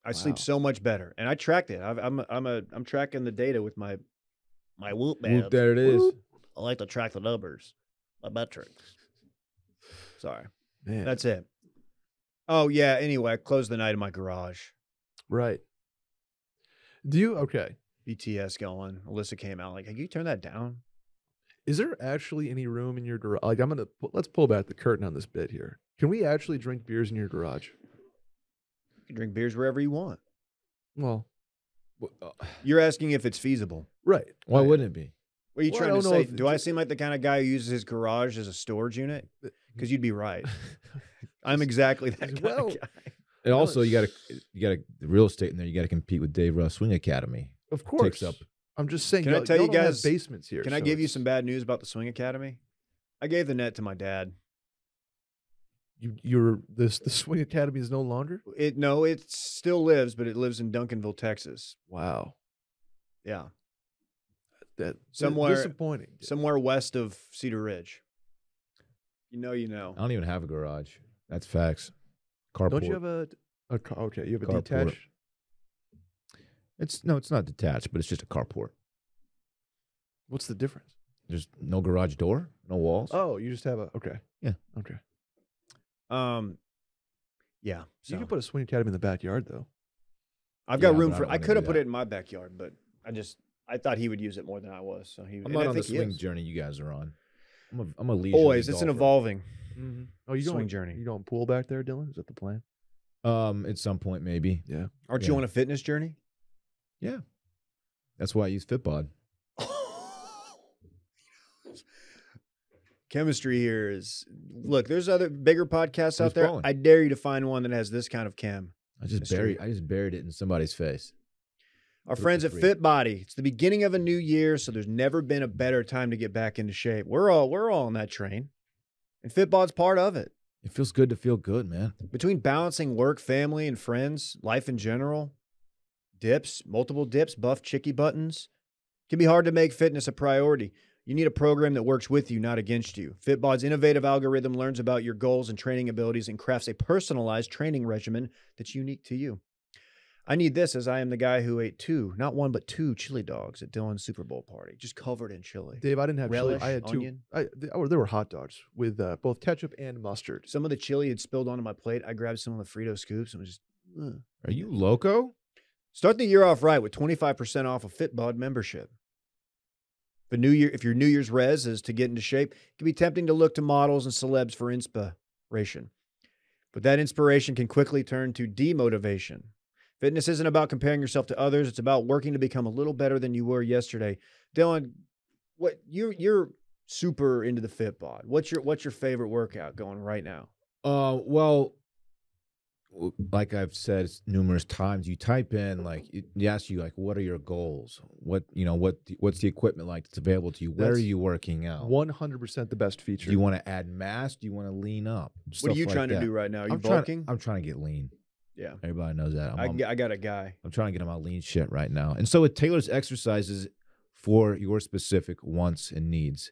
I sleep Wow. so much better, and I tracked it. I'm tracking the data with my Whoop Whoop, bands. there it is. I like to track the numbers, my metrics. Sorry, Man. that's it. Oh yeah. Anyway, I closed the night in my garage. right. Do you, okay. BTS going. Alyssa came out like, hey, can you turn that down? Is there actually any room in your garage? Like, let's pull back the curtain on this bit here. Can we actually drink beers in your garage? You can drink beers wherever you want. Well, You're asking if it's feasible. right. Why right. wouldn't it be? What are you Well, I trying to don't know say? if Do I it's- seem like the kind of guy who uses his garage as a storage unit? Because you'd be right. I'm exactly that kind Well, of guy. And also, you got the real estate in there. You got to compete with Dave Russ Swing Academy. Of course. Takes up. I'm just saying. Can I y'all- tell you y'all don't have guys- basements here? Can I so give you it's- some bad news about the Swing Academy? I gave the net to my dad. The Swing Academy is no longer. It still lives, but it lives in Duncanville, Texas. Wow. Yeah, That Somewhere- disappointing. somewhere west of Cedar Ridge. You know. I don't even have a garage. That's facts. Carport. Don't you have a car? Okay, you have a Carport. detached. It's not detached, but it's just a carport. What's the difference? There's no garage door, no walls. Oh, you just have a. Okay. Yeah. Okay. Yeah. You So can put a Swing Academy in the backyard, though. I've got Yeah, room but I for. don't I wanna could have do put that. it in my backyard, but I thought he would use it more than I was. So he. I'm and not I on the think he swing is. journey you guys are on. I'm a leisurely Always, it's an golfer. evolving. Oh, you Swing going journey. You going pool back there, Dylan? Is that the plan? At some point, maybe. Yeah. Aren't Yeah. you on a fitness journey? Yeah. That's why I use Fitbod. Chemistry here is. Look, there's other bigger podcasts out Who's there. calling? I dare you to find one that has this kind of chem. I just Mystery. buried it in somebody's face. Our Put it friends for at free. Fit Body. It's the beginning of a new year, so there's never been a better time to get back into shape. We're all on that train, and Fitbod's part of it. It feels good to feel good, man. Between balancing work, family, and friends, life in general, multiple dips, buff chicky buttons, it can be hard to make fitness a priority. You need a program that works with you, not against you. Fitbod's innovative algorithm learns about your goals and training abilities and crafts a personalized training regimen that's unique to you. I need this as I am the guy who ate not one, but two chili dogs at Dylan's Super Bowl party, just covered in chili. Dave, I didn't have chili. Relish, I had two. onion. There were hot dogs with both ketchup and mustard. Some of the chili had spilled onto my plate. I grabbed some of the Frito scoops and was just, ugh. Are you loco? Start the year off right with 25% off a Fitbod membership. If your New Year's res is to get into shape, it can be tempting to look to models and celebs for inspiration. But that inspiration can quickly turn to demotivation. Fitness isn't about comparing yourself to others. It's about working to become a little better than you were yesterday. Dylan, you're super into the Fitbod. What's your favorite workout going right now? Well, like I've said numerous times, you type in you ask you what are your goals? What's the equipment like that's available to you? Where are That's you working out? 100% the best feature. Do you want to add mass? Do you want to lean up? What are Stuff you like trying to that. do right now? Are you I'm bulking? I'm trying to get lean. Yeah. Everybody knows that. I got a guy. I'm trying to get on my lean shit right now. And so it tailors exercises for your specific wants and needs.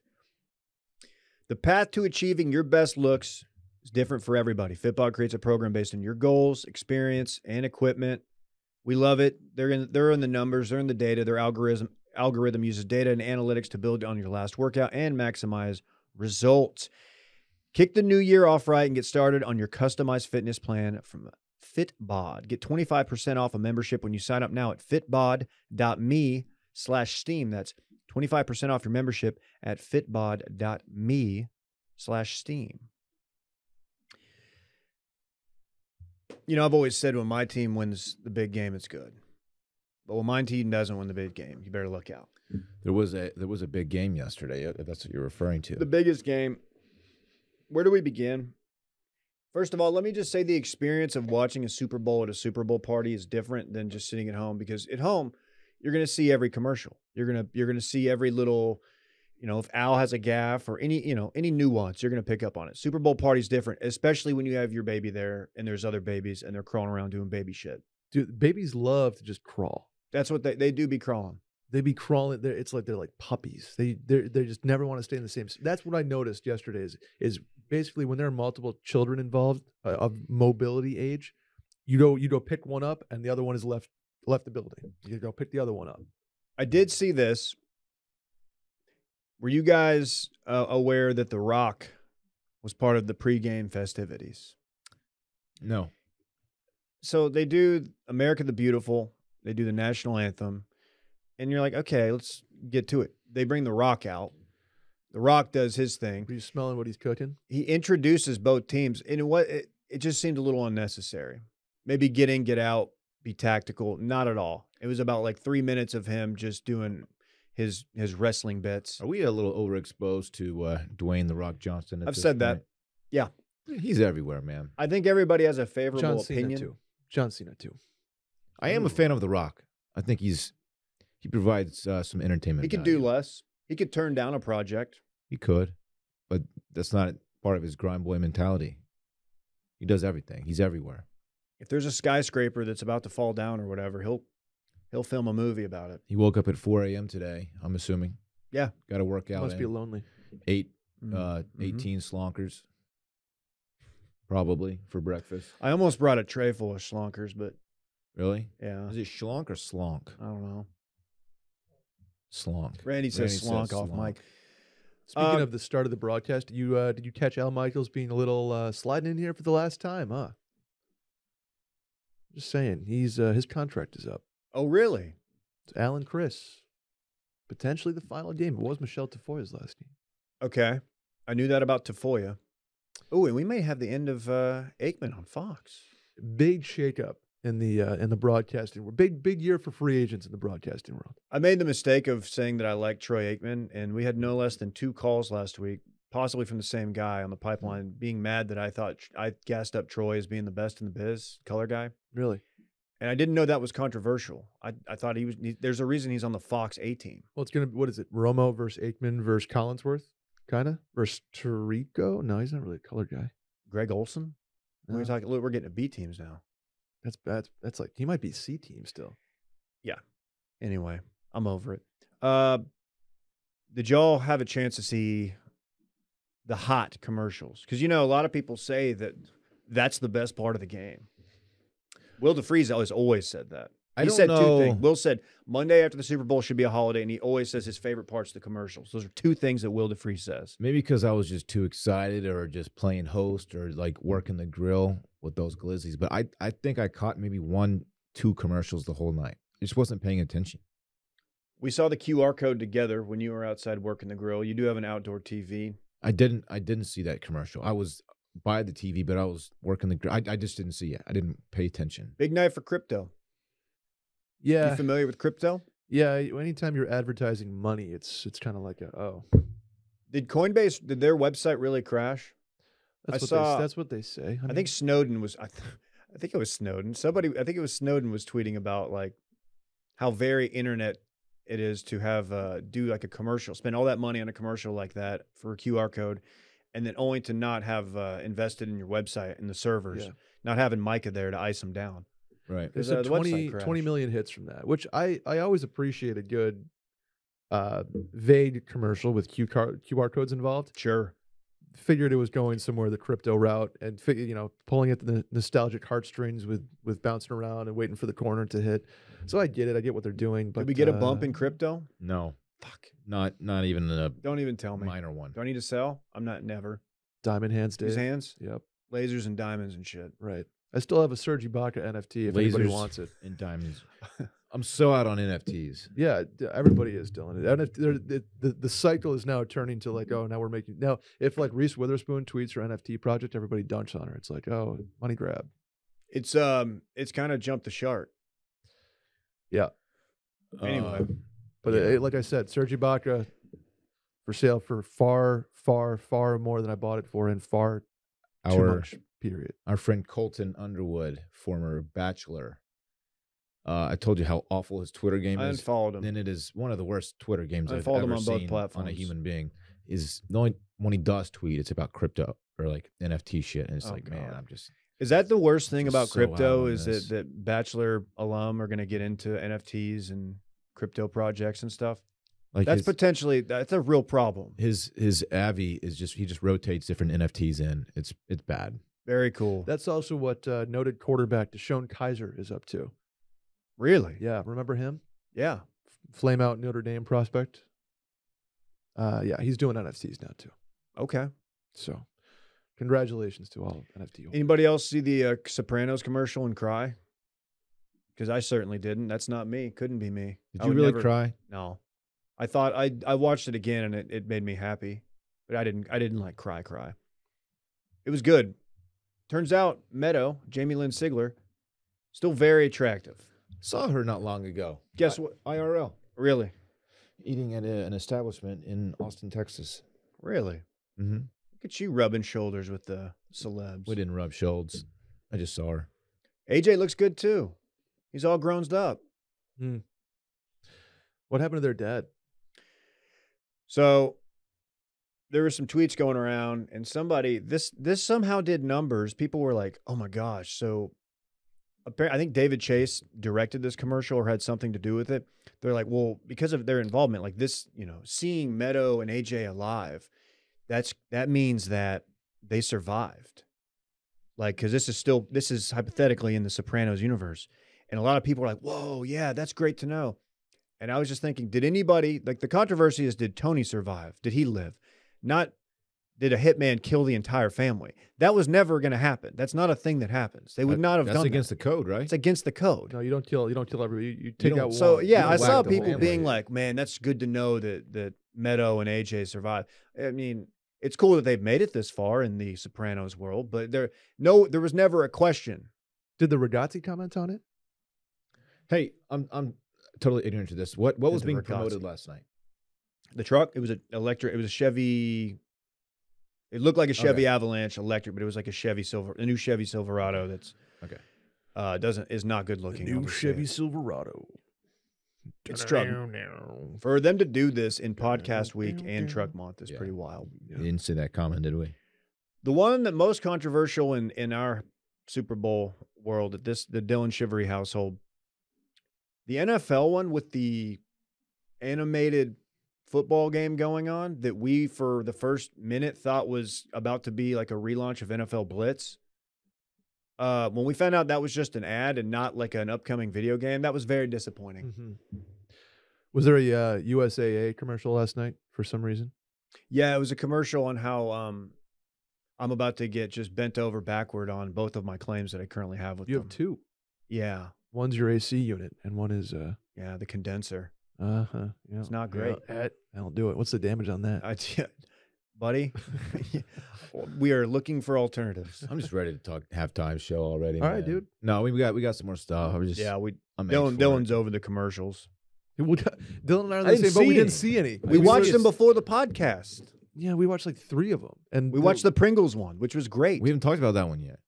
The path to achieving your best looks is different for everybody. Fitbod creates a program based on your goals, experience, and equipment. We love it. They're in the numbers. They're in the data. Their algorithm uses data and analytics to build on your last workout and maximize results. Kick the new year off right and get started on your customized fitness plan from FitBod. Get 25% off a membership when you sign up now at fitbod.me/steam. That's 25% off your membership at fitbod.me/steam. You know, I've always said when my team wins the big game, it's good. But when my team doesn't win the big game, you better look out. There was a big game yesterday, if that's what you're referring to. The biggest game. Where do we begin? First of all, let me just say the experience of watching a Super Bowl at a Super Bowl party is different than just sitting at home, because at home, you're going to see every commercial. You're going to see every little, if Al has a gaffe or any nuance, you're going to pick up on it. Super Bowl party's different, especially when you have your baby there and there's other babies and they're crawling around doing baby shit. Dude, babies love to just crawl. That's what they do be crawling. They be crawling. It's like they're like puppies. They just never want to stay in the same. That's what I noticed yesterday. Is basically when there are multiple children involved of mobility age, you go pick one up and the other one is left the building. You go pick the other one up. I did see this. Were you guys aware that The Rock was part of the pregame festivities? No. So they do America the Beautiful. They do the national anthem. And you're like, okay, let's get to it. They bring The Rock out. The Rock does his thing. Are you smelling what he's cooking? He introduces both teams. And it just seemed a little unnecessary. Maybe get in, get out, be tactical. Not at all. It was about like 3 minutes of him just doing his wrestling bits. Are we a little overexposed to Dwayne The Rock Johnson? I've said that. Yeah. He's everywhere, man. I think everybody has a favorable John Cena opinion. too. John Cena too. I am a fan of The Rock. I think he provides some entertainment. He could do less. He could turn down a project. He could, but that's not part of his grind boy mentality. He does everything. He's everywhere. If there's a skyscraper that's about to fall down or whatever, he'll film a movie about it. He woke up at 4 a.m. today, I'm assuming. Yeah. Got to work out. Must be lonely. 18 slonkers, probably, for breakfast. I almost brought a tray full of schlonkers, but Really? yeah. Is it schlonk or slonk? I don't know. Slonk. Randy says slonk off slonk. mic. Speaking of the start of the broadcast, did you catch Al Michaels being a little sliding in here for the last time, huh? Just saying, his contract is up. Oh, really? It's Al and Chris. Potentially the final game. It was Michelle Tafoya's last game. Okay. I knew that about Tafoya. Oh, and we may have the end of Aikman on Fox. Big shakeup in the broadcasting world. Big year for free agents in the broadcasting world. I made the mistake of saying that I like Troy Aikman, and we had no less than 2 calls last week, possibly from the same guy on the pipeline, being mad that I thought I gassed up Troy as being the best in the biz, color guy. Really? And I didn't know that was controversial. I thought there's a reason he's on the Fox A team. Well, it's gonna be, what is it? Romo versus Aikman versus Collinsworth, kind of versus Tirico. No, he's not really a color guy. Greg Olson? No. We're getting to B teams now. That's bad. That's like he might be C team still. Yeah. Anyway, I'm over it. Did y'all have a chance to see the hot commercials? Because, a lot of people say that that's the best part of the game. Will DeFries has always said that. I He don't said know. 2 things. Will said Monday after the Super Bowl should be a holiday, and he always says his favorite part's the commercials. Those are 2 things that Will DeFries says. Maybe because I was just too excited or just playing host or like working the grill with those glizzies. But I think I caught maybe 1-2 commercials the whole night. I just wasn't paying attention. We saw the QR code together when you were outside working the grill. You do have an outdoor TV. I didn't see that commercial. I was by the TV, but I was working the grill. I just didn't see it. I didn't pay attention. Big night for crypto. Yeah. You familiar with crypto? Yeah. Anytime you're advertising money, it's kind of like Did their website really crash? That's what they say. I think Snowden was. I think it was Snowden. I think it was Snowden was tweeting about like how very internet it is to have do like a commercial, spend all that money on a commercial like that for a QR code, and then only to not have invested in your website and the servers, not having Micah there to ice them down. Right. There's the website 20 crashed. million hits from that, which I always appreciate a good vague commercial with QR codes involved. Sure. figured it was going somewhere the crypto route, and pulling at the nostalgic heartstrings with bouncing around and waiting for the corner to hit. So I get it. I get what they're doing. But Did we get a bump in crypto? No, Fuck. not even a Don't even tell me. minor one. Do I need to sell? I'm not never. Diamond hands did. His hands? Yep. Lasers and diamonds and shit. Right. I still have a Serge Ibaka NFT if anybody Lasers wants it. and diamonds. I'm so out on NFTs. Yeah, everybody is, Dylan. The cycle is now turning to like, oh, now we're making now. If like Reese Witherspoon tweets her NFT project, everybody dunks on her. It's like, oh, money grab. It's kind of jumped the shark. Yeah. Anyway, But like I said, Serge Ibaka for sale for far, far, far more than I bought it for in far too much. Period. Our friend Colton Underwood, former Bachelor. I told you how awful his Twitter game I is. unfollowed him. And it is one of the worst Twitter games I've unfollowed him ever on both seen platforms. on a human being. Is the only when he does tweet, it's about crypto or like NFT shit, and it's Oh, like, man, God. I'm just. Is that the worst thing Just about so out crypto? on Is this. that Bachelor alum are going to get into NFTs and crypto projects and stuff? Like That's that's a real problem. his Avi is he just rotates different NFTs in. It's bad. Very cool. That's also what noted quarterback Deshaun Kaiser is up to. Really? Yeah, remember him? Yeah. Flame out Notre Dame prospect. Yeah, he's doing NFTs now too. Okay. So, congratulations to all NFT holders. Anybody else see the Sopranos commercial and cry? Because I certainly didn't. That's not me. Couldn't be me. Did I you would really never- cry? No. I thought I watched it again and it made me happy, but I didn't like cry. It was good. Turns out Meadow, Jamie Lynn Sigler, still very attractive. Saw her not long ago. Guess what? IRL. Really? Eating at an establishment in Austin, Texas. Really? Mm-hmm. Look at you rubbing shoulders with the celebs. We didn't rub shoulders. I just saw her. AJ looks good too. He's all grown up. What happened to their dad? So there were some tweets going around, and somebody this somehow did numbers. People were like, "Oh my gosh!" So I think David Chase directed this commercial or had something to do with it. They're like, "Well, because of their involvement, like this, seeing Meadow and AJ alive, that means that they survived." Like, because this is hypothetically in the Sopranos universe, and a lot of people are like, "Whoa, yeah, that's great to know." And I was just thinking, did anybody, like the controversy is, did Tony survive? Did he live? Not, did a hitman kill the entire family? That was never going to happen. That's not a thing that happens. They would not have That's done against that. the code, right? It's against the code. No, you don't kill everybody. You take don't- out one. So You yeah, don't I whack saw the whole people family. being like, man, that's good to know that Meadow and AJ survived. I mean, it's cool that they've made it this far in the Sopranos world, but there was never a question. Did the Ragazzi comment on it? Hey, I'm totally ignorant to this. What was the being Ragazzi. promoted last night? The truck, it was an electric, it was a Chevy. It looked like a Chevy Avalanche electric, but it was like a new Chevy Silverado that's is not good looking. New I'll just say Chevy it. Silverado. It's struggling. For them to do this in podcast week and truck month is Yeah. pretty wild. We didn't see that comment, did we? The one that most controversial in our Super Bowl world the Dylan Shivery household, the NFL one with the animated football game going on that we for the first minute thought was about to be like a relaunch of NFL Blitz. When we found out that was just an ad and not like an upcoming video game, that was very disappointing. Mm-hmm. Was there a USAA commercial last night for some reason? Yeah, it was a commercial on how I'm about to get just bent over backward on both of my claims that I currently have with You them. have two. Yeah. One's your AC unit, and one is Yeah, the condenser. Yeah. It's not great. I'll do it. What's the damage on that? Buddy, we are looking for alternatives. I'm just ready to talk halftime show already. All right, man. dude. No, we got some more stuff. I'm just Yeah, I'm Dylan's over the commercials. Dylan and I are I the didn't same, but we see didn't any. see any. We Like, watched just- them before the podcast. Yeah, we watched like 3 of them, and We watched the Pringles one, which was great. We haven't talked about that one yet.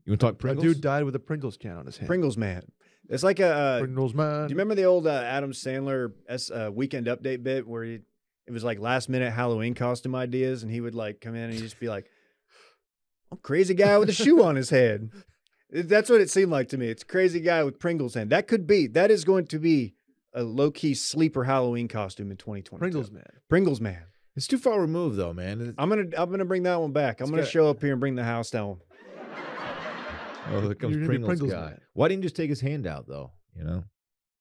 You want to talk That Pringles? dude died with a Pringles can on his hand. Pringles man. It's like a. Pringles man. Do you remember the old Adam Sandler Weekend Update bit where it was like last minute Halloween costume ideas, and he would like come in and he'd just be like, "I'm a crazy guy with a shoe on his head." That's what it seemed like to me. It's a crazy guy with Pringles hand. That is going to be a low key sleeper Halloween costume in 2020. Pringles man. Pringles man. It's too far removed, though, man. I'm gonna bring that one back. I'm gonna show up here and bring the house down. Oh, here comes You're gonna be Pringles Pringles guy. man. Why didn't you just take his hand out, though? You know?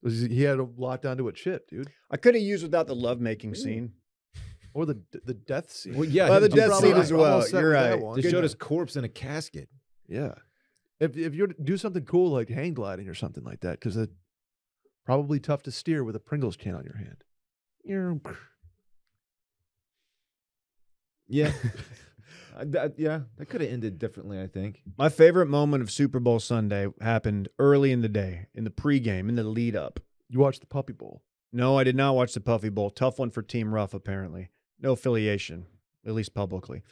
He had a lot down to a chip, dude. I could have used without the lovemaking scene. Or the death scene. Well, yeah, Well, the I'm death probably scene right. as well. Almost set You're with that right. one. They Good showed job. his corpse in a casket. Yeah. If you do something cool like hang gliding or something like that, because it's probably tough to steer with a Pringles can on your hand. Yeah. That could have ended differently, I think. My favorite moment of Super Bowl Sunday happened early in the day, in the pregame, in the lead up. You watched the Puppy Bowl. No, I did not watch the Puffy Bowl. Tough one for Team Ruff, apparently. No affiliation, at least publicly.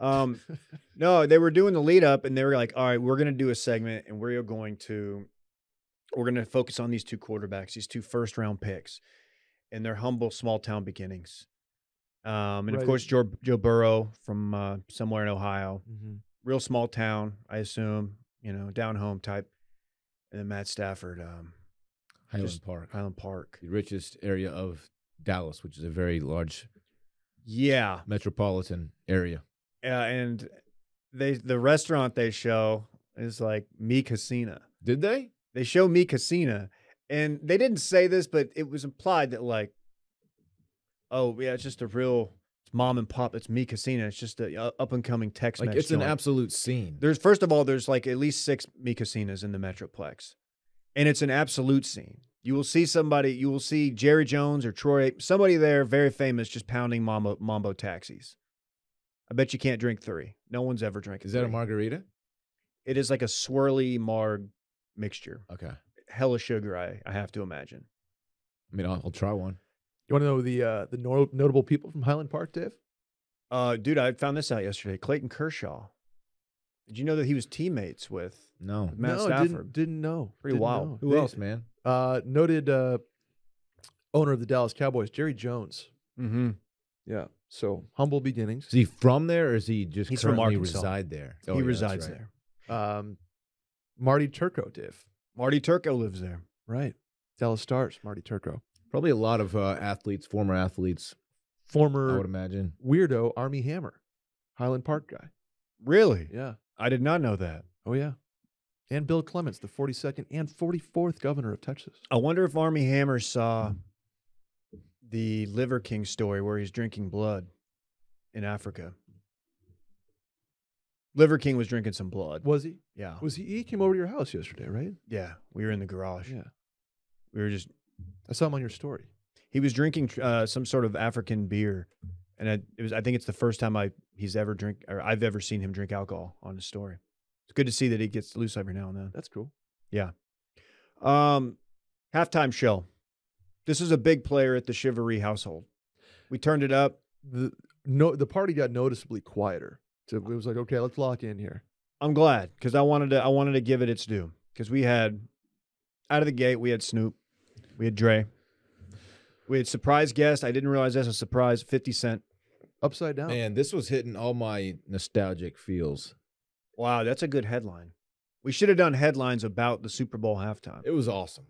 No, they were doing the lead up, and they were like, all right, we're going to do a segment, and we're going to focus on these two quarterbacks, these two first-round picks, and their humble small-town beginnings. And, of Right. course, Joe Burrow from somewhere in Ohio. Mm-hmm. Real small town, I assume, down home type. And then Matt Stafford, Highland Park. Highland Park. The richest area of Dallas, which is a very large Yeah. metropolitan area. And the restaurant they show is like Mi Casina. Did they? They show Mi Casina, and they didn't say this, but it was implied that like, oh yeah, it's just it's mom and pop. It's Mi Casina. It's just a up and coming Tex-Mex. Like, it's an joint. absolute scene. First of all, there's like at least 6 Mi Casinas in the Metroplex, and it's an absolute scene. You will see Jerry Jones or Troy, somebody there very famous, just pounding mambo taxis. I bet you can't drink 3. No one's ever drinking. Is that a 3. margarita? It is like a swirly marg mixture. Okay. Hella sugar, I have to imagine. I mean, I'll try one. You want to know the notable people from Highland Park, Dave? Dude, I found this out yesterday. Clayton Kershaw. Did you know that he was teammates with No. Matt no, Stafford? didn't know. Pretty Didn't wild. know. Who else, man? Noted owner of the Dallas Cowboys, Jerry Jones. Mm-hmm. Yeah. So humble beginnings. Is he from there, or is he just He's from currently Arkansas. reside there? He Oh, yeah, that's resides right. there. Marty Turco, Dave. Marty Turco lives there. Right. Dallas Stars, Marty Turco. Probably a lot of former athletes, I Former would imagine. weirdo Army Hammer, Highland Park guy. Really? Yeah. I did not know that. Oh, yeah. And Bill Clements, the 42nd and 44th governor of Texas. I wonder if Army Hammer saw the Liver King story where he's drinking blood in Africa. Liver King was drinking some blood. Was he? Yeah. He came over to your house yesterday, right? Yeah. We were in the garage. Yeah. We were just, I saw him on your story. he was drinking some sort of African beer. And I think it's the first time I've ever seen him drink alcohol on his story. It's good to see that he gets loose every now and then. That's cool. Yeah. Halftime show. This is a big player at the Chivalry household. We turned it up. The party got noticeably quieter. So it was like, okay, let's lock in here. I'm glad because I wanted to give it its due because we had out of the gate we had Snoop, we had Dre, we had surprise guest. I didn't realize that's a surprise. 50 Cent. Upside down. Man, this was hitting all my nostalgic feels. Wow, that's a good headline. We should have done headlines about the Super Bowl halftime. It was awesome.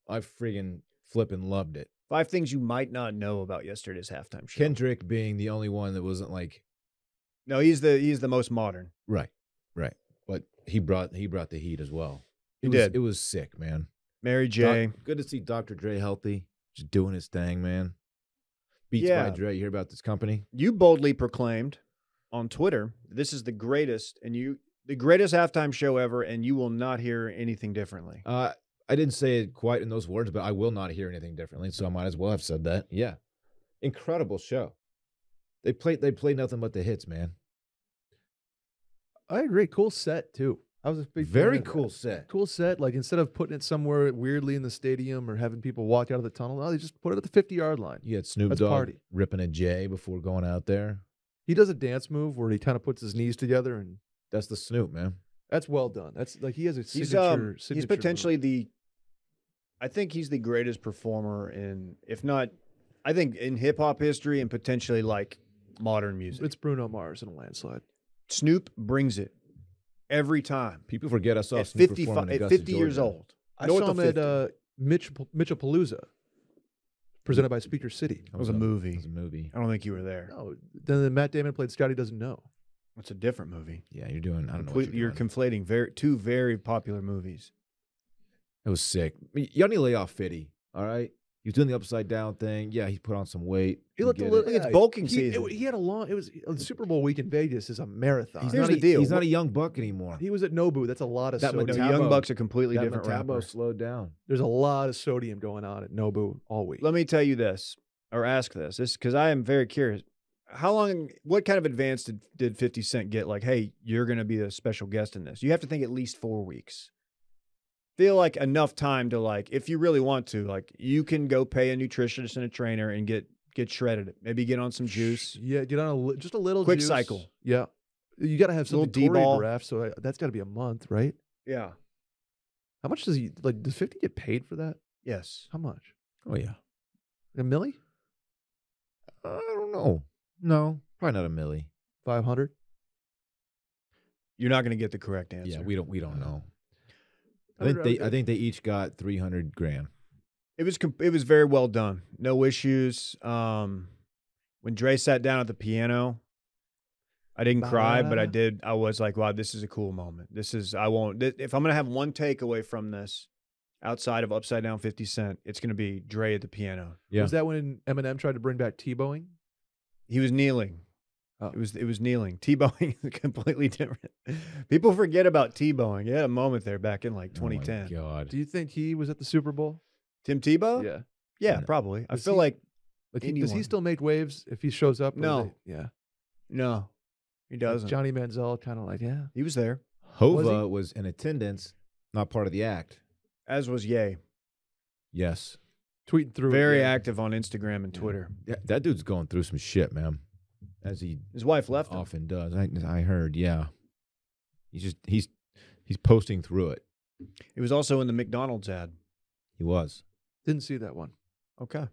I friggin' flippin' loved it. 5 things you might not know about yesterday's halftime show. Kendrick being the only one that wasn't like No, he's the most modern. right. But he brought the heat as well. He did. It was sick, man. Mary J. Good to see Dr. Dre healthy, just doing his thing, man. Beats Yeah. by Dre. You hear about this company? You boldly proclaimed on Twitter, this is the greatest halftime show ever, and you will not hear anything differently. I didn't say it quite in those words, but I will not hear anything differently, so I might as well have said that. Yeah. Incredible show. They play nothing but the hits, man. I agree. Cool set, too. I was a big fan Very of that. cool set. Cool set. Like, instead of putting it somewhere weirdly in the stadium or having people walk out of the tunnel, no, they just put it at the 50-yard line. You had Snoop That's Dogg party. ripping a J before going out there. He does a dance move where he kind of puts his knees together, and That's the Snoop, man. that's well done. That's like he has a He's signature. he's potentially I think he's the greatest performer in, if not, I think in hip hop history and potentially like modern music. It's Bruno Mars in a landslide. Snoop brings it every time. People forget I saw At Snoop 55, perform in at Augusta, 50 years Georgia. old. I North saw of him 50. at Mitchellpalooza presented by Speaker City. It was a movie. It was a movie. I don't think you were there. No, then Matt Damon played Scotty Doesn't Know. It's a different movie. Yeah, you're doing. I don't know. What Completely, you're conflating two very popular movies. It was sick. Y'all need to lay off Fitty. All right. He was doing the upside down thing. Yeah, he put on some weight. He looked a Get little. it. It's bulking season. He had a long. It was the Super Bowl week in Vegas is a marathon. He's Here's not the a, deal. He's not a young buck anymore. He was at Nobu. That's a lot of That sodium. No, Metabo- Young Buck's a completely That different Metabo rapper. slowed down. There's a lot of sodium going on at Nobu all week. Let me tell you this, or ask this because I am very curious. What kind of advance did 50 Cent get? Like, hey, you're going to be a special guest in this. You have to think at least 4 weeks. Feel like enough time to, like, if you really want to, like, you can go pay a nutritionist and a trainer and get shredded. Maybe get on some juice. Yeah, get on just a little Quick juice. cycle. Yeah, you got to have Little something D-ball. choreographed. So that's got to be a month, right? Yeah. How much does he like? Does 50 get paid for that? Yes. How much? Oh yeah. A milli? I don't know. No, probably not a milli. 500? You're not going to get the correct answer. Yeah, we don't know. I I think they each got 300 grand. It was very well done. No issues. When Dre sat down at the piano, I didn't cry, but I did. I was like, wow, this is a cool moment. If I'm going to have one takeaway from this outside of Upside Down 50 Cent, it's going to be Dre at the piano. Yeah. Was that when Eminem tried to bring back T-bowing? He was kneeling. Oh. It was kneeling. T-bowing is completely different. People forget about T-bowing. He had a moment there back in like 2010. Oh my God. Do you think he was at the Super Bowl? Tim Tebow? Yeah. Yeah, No. probably. I Does feel he- like Does he anyone. still make waves if he shows up? Or No. yeah. no, he Like doesn't. Johnny Manziel kind of like, yeah. He was there, Hova was in attendance, not part of the act. as was Ye. Yes. Tweeting through. Very it, yeah. active on Instagram and Twitter. Yeah, that dude's going through some shit, man. As he His wife left him. often does. I heard, yeah. He's posting through it. He was also in the McDonald's ad. He was. Didn't see that one. Okay.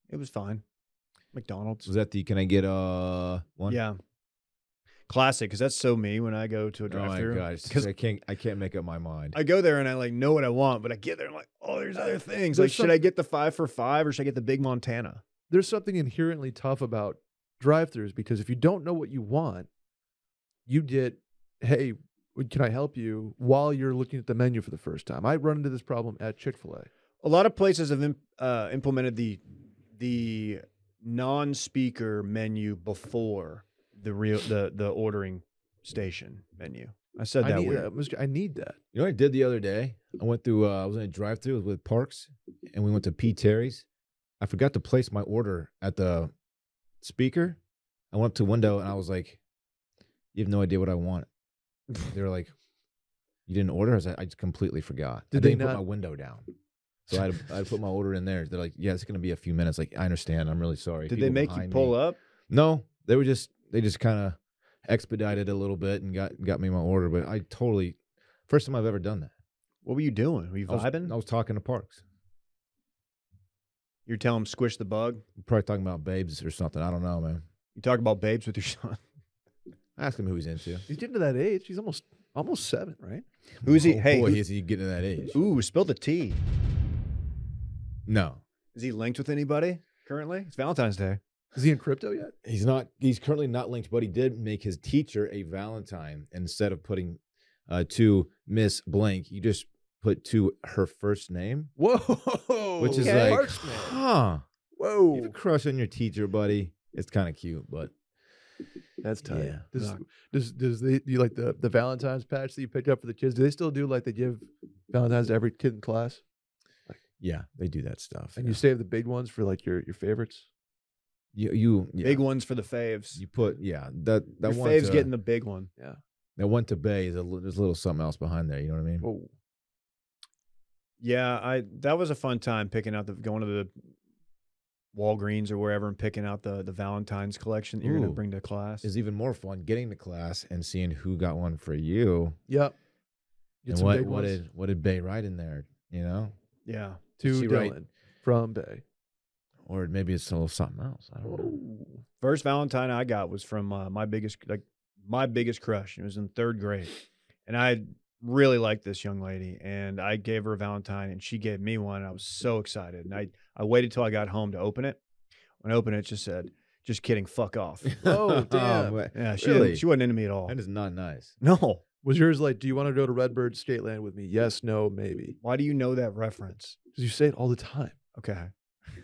It was fine. McDonald's. Was that the can I get one? Yeah. Classic, because that's so me when I go to a Oh drive-thru. my gosh. 'Cause I can't make up my mind. I go there and I like know what I want, but I get there and I'm like, oh, there's other things. Like, There's should I get the 5 for $5 or should I get the Big Montana? There's something inherently tough about drive-thrus because if you don't know what you want, you get, hey, can I help you while you're looking at the menu for the first time? I run into this problem at Chick-fil-A. A lot of places have implemented the non-speaker menu before the ordering station menu. I said that weird. I need that. You know what I did the other day? I went through I was in a drive-thru with Parks and we went to P. Terry's. I forgot to place my order at the speaker. I went up to window and I was like, you have no idea what I want. They were like, you didn't order? I was like, I just completely forgot. Did I they didn't put not- my window down. So I had to put my order in there. They're like, yeah, it's going to be a few minutes. Like, I understand. I'm really sorry. Did they make you pull up? No, they just kind of expedited a little bit and got me my order. But I totally, first time I've ever done that. What were you doing? Were you vibing? I was talking to Parks. You're telling him squish the bug? Probably talking about babes or something. I don't know, man. You talk about babes with your son? I asked him who he's into. He's getting to that age. He's almost 7, right? Who is he? Oh, Hey, boy, who- is he getting to that age? Ooh, spill the tea. No, Is he linked with anybody currently? It's Valentine's Day. Is he in crypto yet? he's not. He's currently not linked, but he did make his teacher a Valentine. Instead of putting to Miss Blank, you just put to her first name, Whoa. which is Okay. like, Parchment. huh? You have Whoa. a crush on your teacher, buddy. It's kind of cute, but That's tight. Yeah. Does do you like the Valentine's patch that you picked up for the kids? Do they still do like they give Valentine's to every kid in class? yeah, they do that stuff. And yeah. you save the big ones for like your favorites? you yeah. Big ones for the faves. You put that Your one faves to, getting the big one. that one to Bay is there's a little something else behind there. You know what I mean? Whoa. Yeah, that was a fun time going to the Walgreens or wherever and picking out the Valentine's collection that you're going to Ooh. bring to class. Is even more fun getting to class and seeing who got one for you. Yep. Get And some big what ones. did Bay write in there? You know, Yeah. To she Dylan write- from Bay. or maybe it's a little something else. I don't know. Whoa. First Valentine I got was from my biggest crush. It was in 3rd grade. And I really liked this young lady, and I gave her a Valentine, and she gave me one. And I was so excited, and I waited till I got home to open it. When I opened it, it just said, "Just kidding, fuck off." Oh, damn. Yeah, Really? she wasn't into me at all. That is not nice. No. Was yours like, do you want to go to Redbird Skateland with me? Yes, no, maybe. Why do you know that reference? Because you say it all the time. Okay.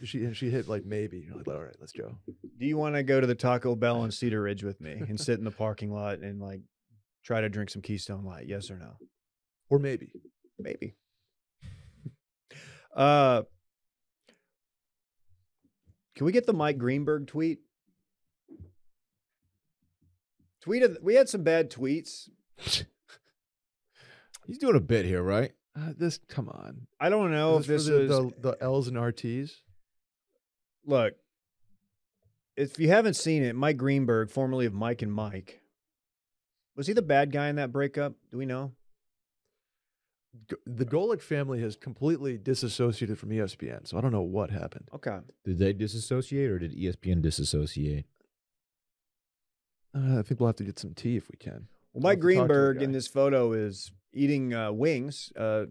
She hit like maybe. You're like, all right, let's go. Do you want to go to the Taco Bell on Cedar Ridge with me and sit in the parking lot and like try to drink some Keystone Light? Yes or no? Or maybe. Maybe. Can we get the Mike Greenberg tweet? We had some bad tweets. He's doing a bit here, right? Come on. I don't know if this is the L's and RTs. Look. If you haven't seen it, Mike Greenberg, formerly of Mike and Mike, was he the bad guy in that breakup? Do we know? The Golick family has completely disassociated from ESPN, so I don't know what happened. Okay. Did they disassociate or did ESPN disassociate? I think we'll have to get some tea if we can. Well, Mike Greenberg in this photo is eating wings, a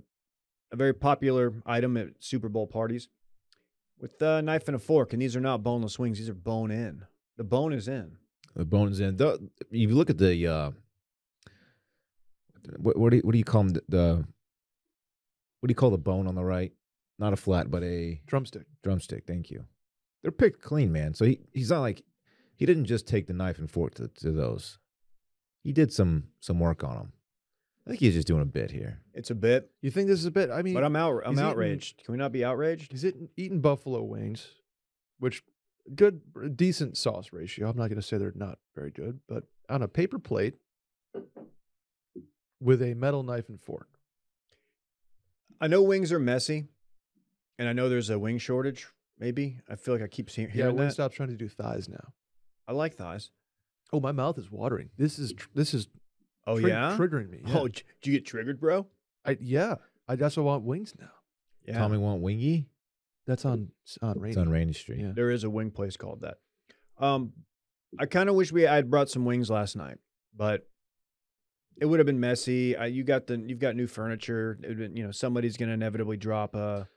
very popular item at Super Bowl parties, with a knife and a fork. And these are not boneless wings; these are bone in. The bone is in. The bone is in. If you look at the what do you call them? What do you call the bone on the right? Not a flat, but a Drumstick. Drumstick. Thank you. They're picked clean, man. So he's not like he didn't just take the knife and fork to those. He did some work on them. I think he's just doing a bit here. It's a bit. You think this is a bit? I mean, But I'm outraged. Can we not be outraged? He's eating buffalo wings, which decent sauce ratio. I'm not going to say they're not very good, but on a paper plate with a metal knife and fork. I know wings are messy, and I know there's a wing shortage. Maybe I feel like I keep hearing Yeah, that. Wingstop's trying to do thighs now. I like thighs. Oh, my mouth is watering. This is Oh yeah, triggering me. Yeah. Oh, did you get triggered, bro? I that's why I want wings now. Yeah. Tommy want wingy? That's on Rainy. It's on Rainy Street. Yeah. There is a wing place called that. I kind of wish I had brought some wings last night, but it would have been messy. You've got new furniture. It would been, somebody's going to inevitably drop a.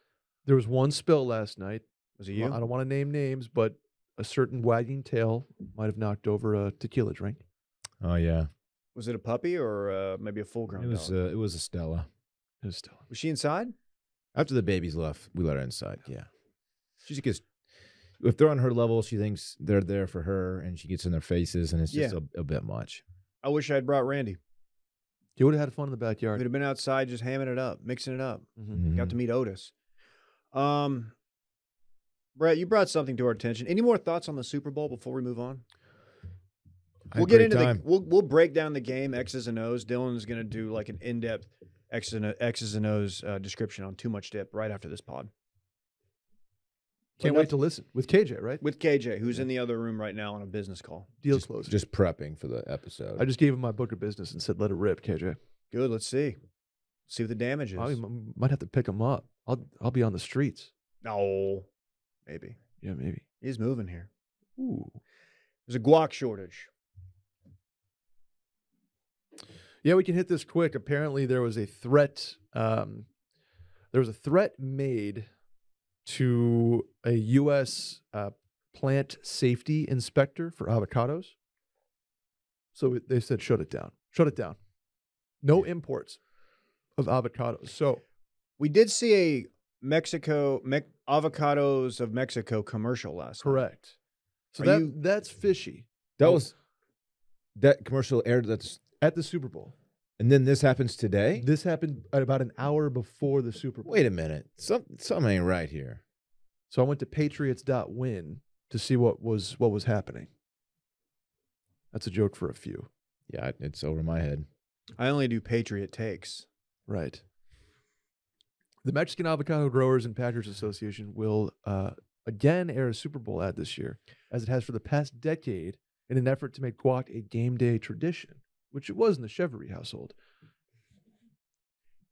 There was one spill last night. Was it you? Well, I don't want to name names, but a certain wagging tail might have knocked over a tequila drink. Oh yeah. Was it a puppy or maybe a full-grown It was dog? it was a Stella. It was still. Was she inside? After the babies left, we let her inside. Yeah. She just gets, if they're on her level, she thinks they're there for her, and she gets in their faces, and it's just a bit much. I wish I had brought Randy. You would have had fun in the We'd backyard. have been outside just hamming it up, mixing it up. Mhm. Got to meet Otis. Brett, you brought something to our attention. Any more thoughts on the Super Bowl before we move on? We'll get into we'll break down the game X's and O's. Dylan is going to do like an in-depth X's and O's description on Too Much Dip right after this pod. Can't wait to listen with KJ, right? With KJ, who's in the other room right now on a business call. Deal closing. Just prepping for the episode. I just gave him my book of business and said, "Let it rip, KJ." Good. Let's see. See what the damage is. I might have to pick him up. I'll be on the streets. No, maybe Yeah, maybe. he's moving here. Ooh. There's a guac shortage. Yeah, we can hit this quick. Apparently, there was a threat. There was a threat made to a U.S. Plant safety inspector for avocados. So they said, "Shut it down. Shut it down. No imports of avocados." So We did see a Avocados of Mexico commercial last night. correct. So Are you- that's fishy. That commercial aired. At the Super Bowl. And then this happens today. This happened at about an hour before the Super Bowl. Wait a minute. Something ain't right here. So I went to patriots.win to see what was happening. That's a joke for a few. Yeah, it's over my head. I only do Patriot takes. Right. The Mexican Avocado Growers and Packers Association will again air a Super Bowl ad this year, as it has for the past decade, in an effort to make guac a game day tradition, which it was in the Chevrolet household.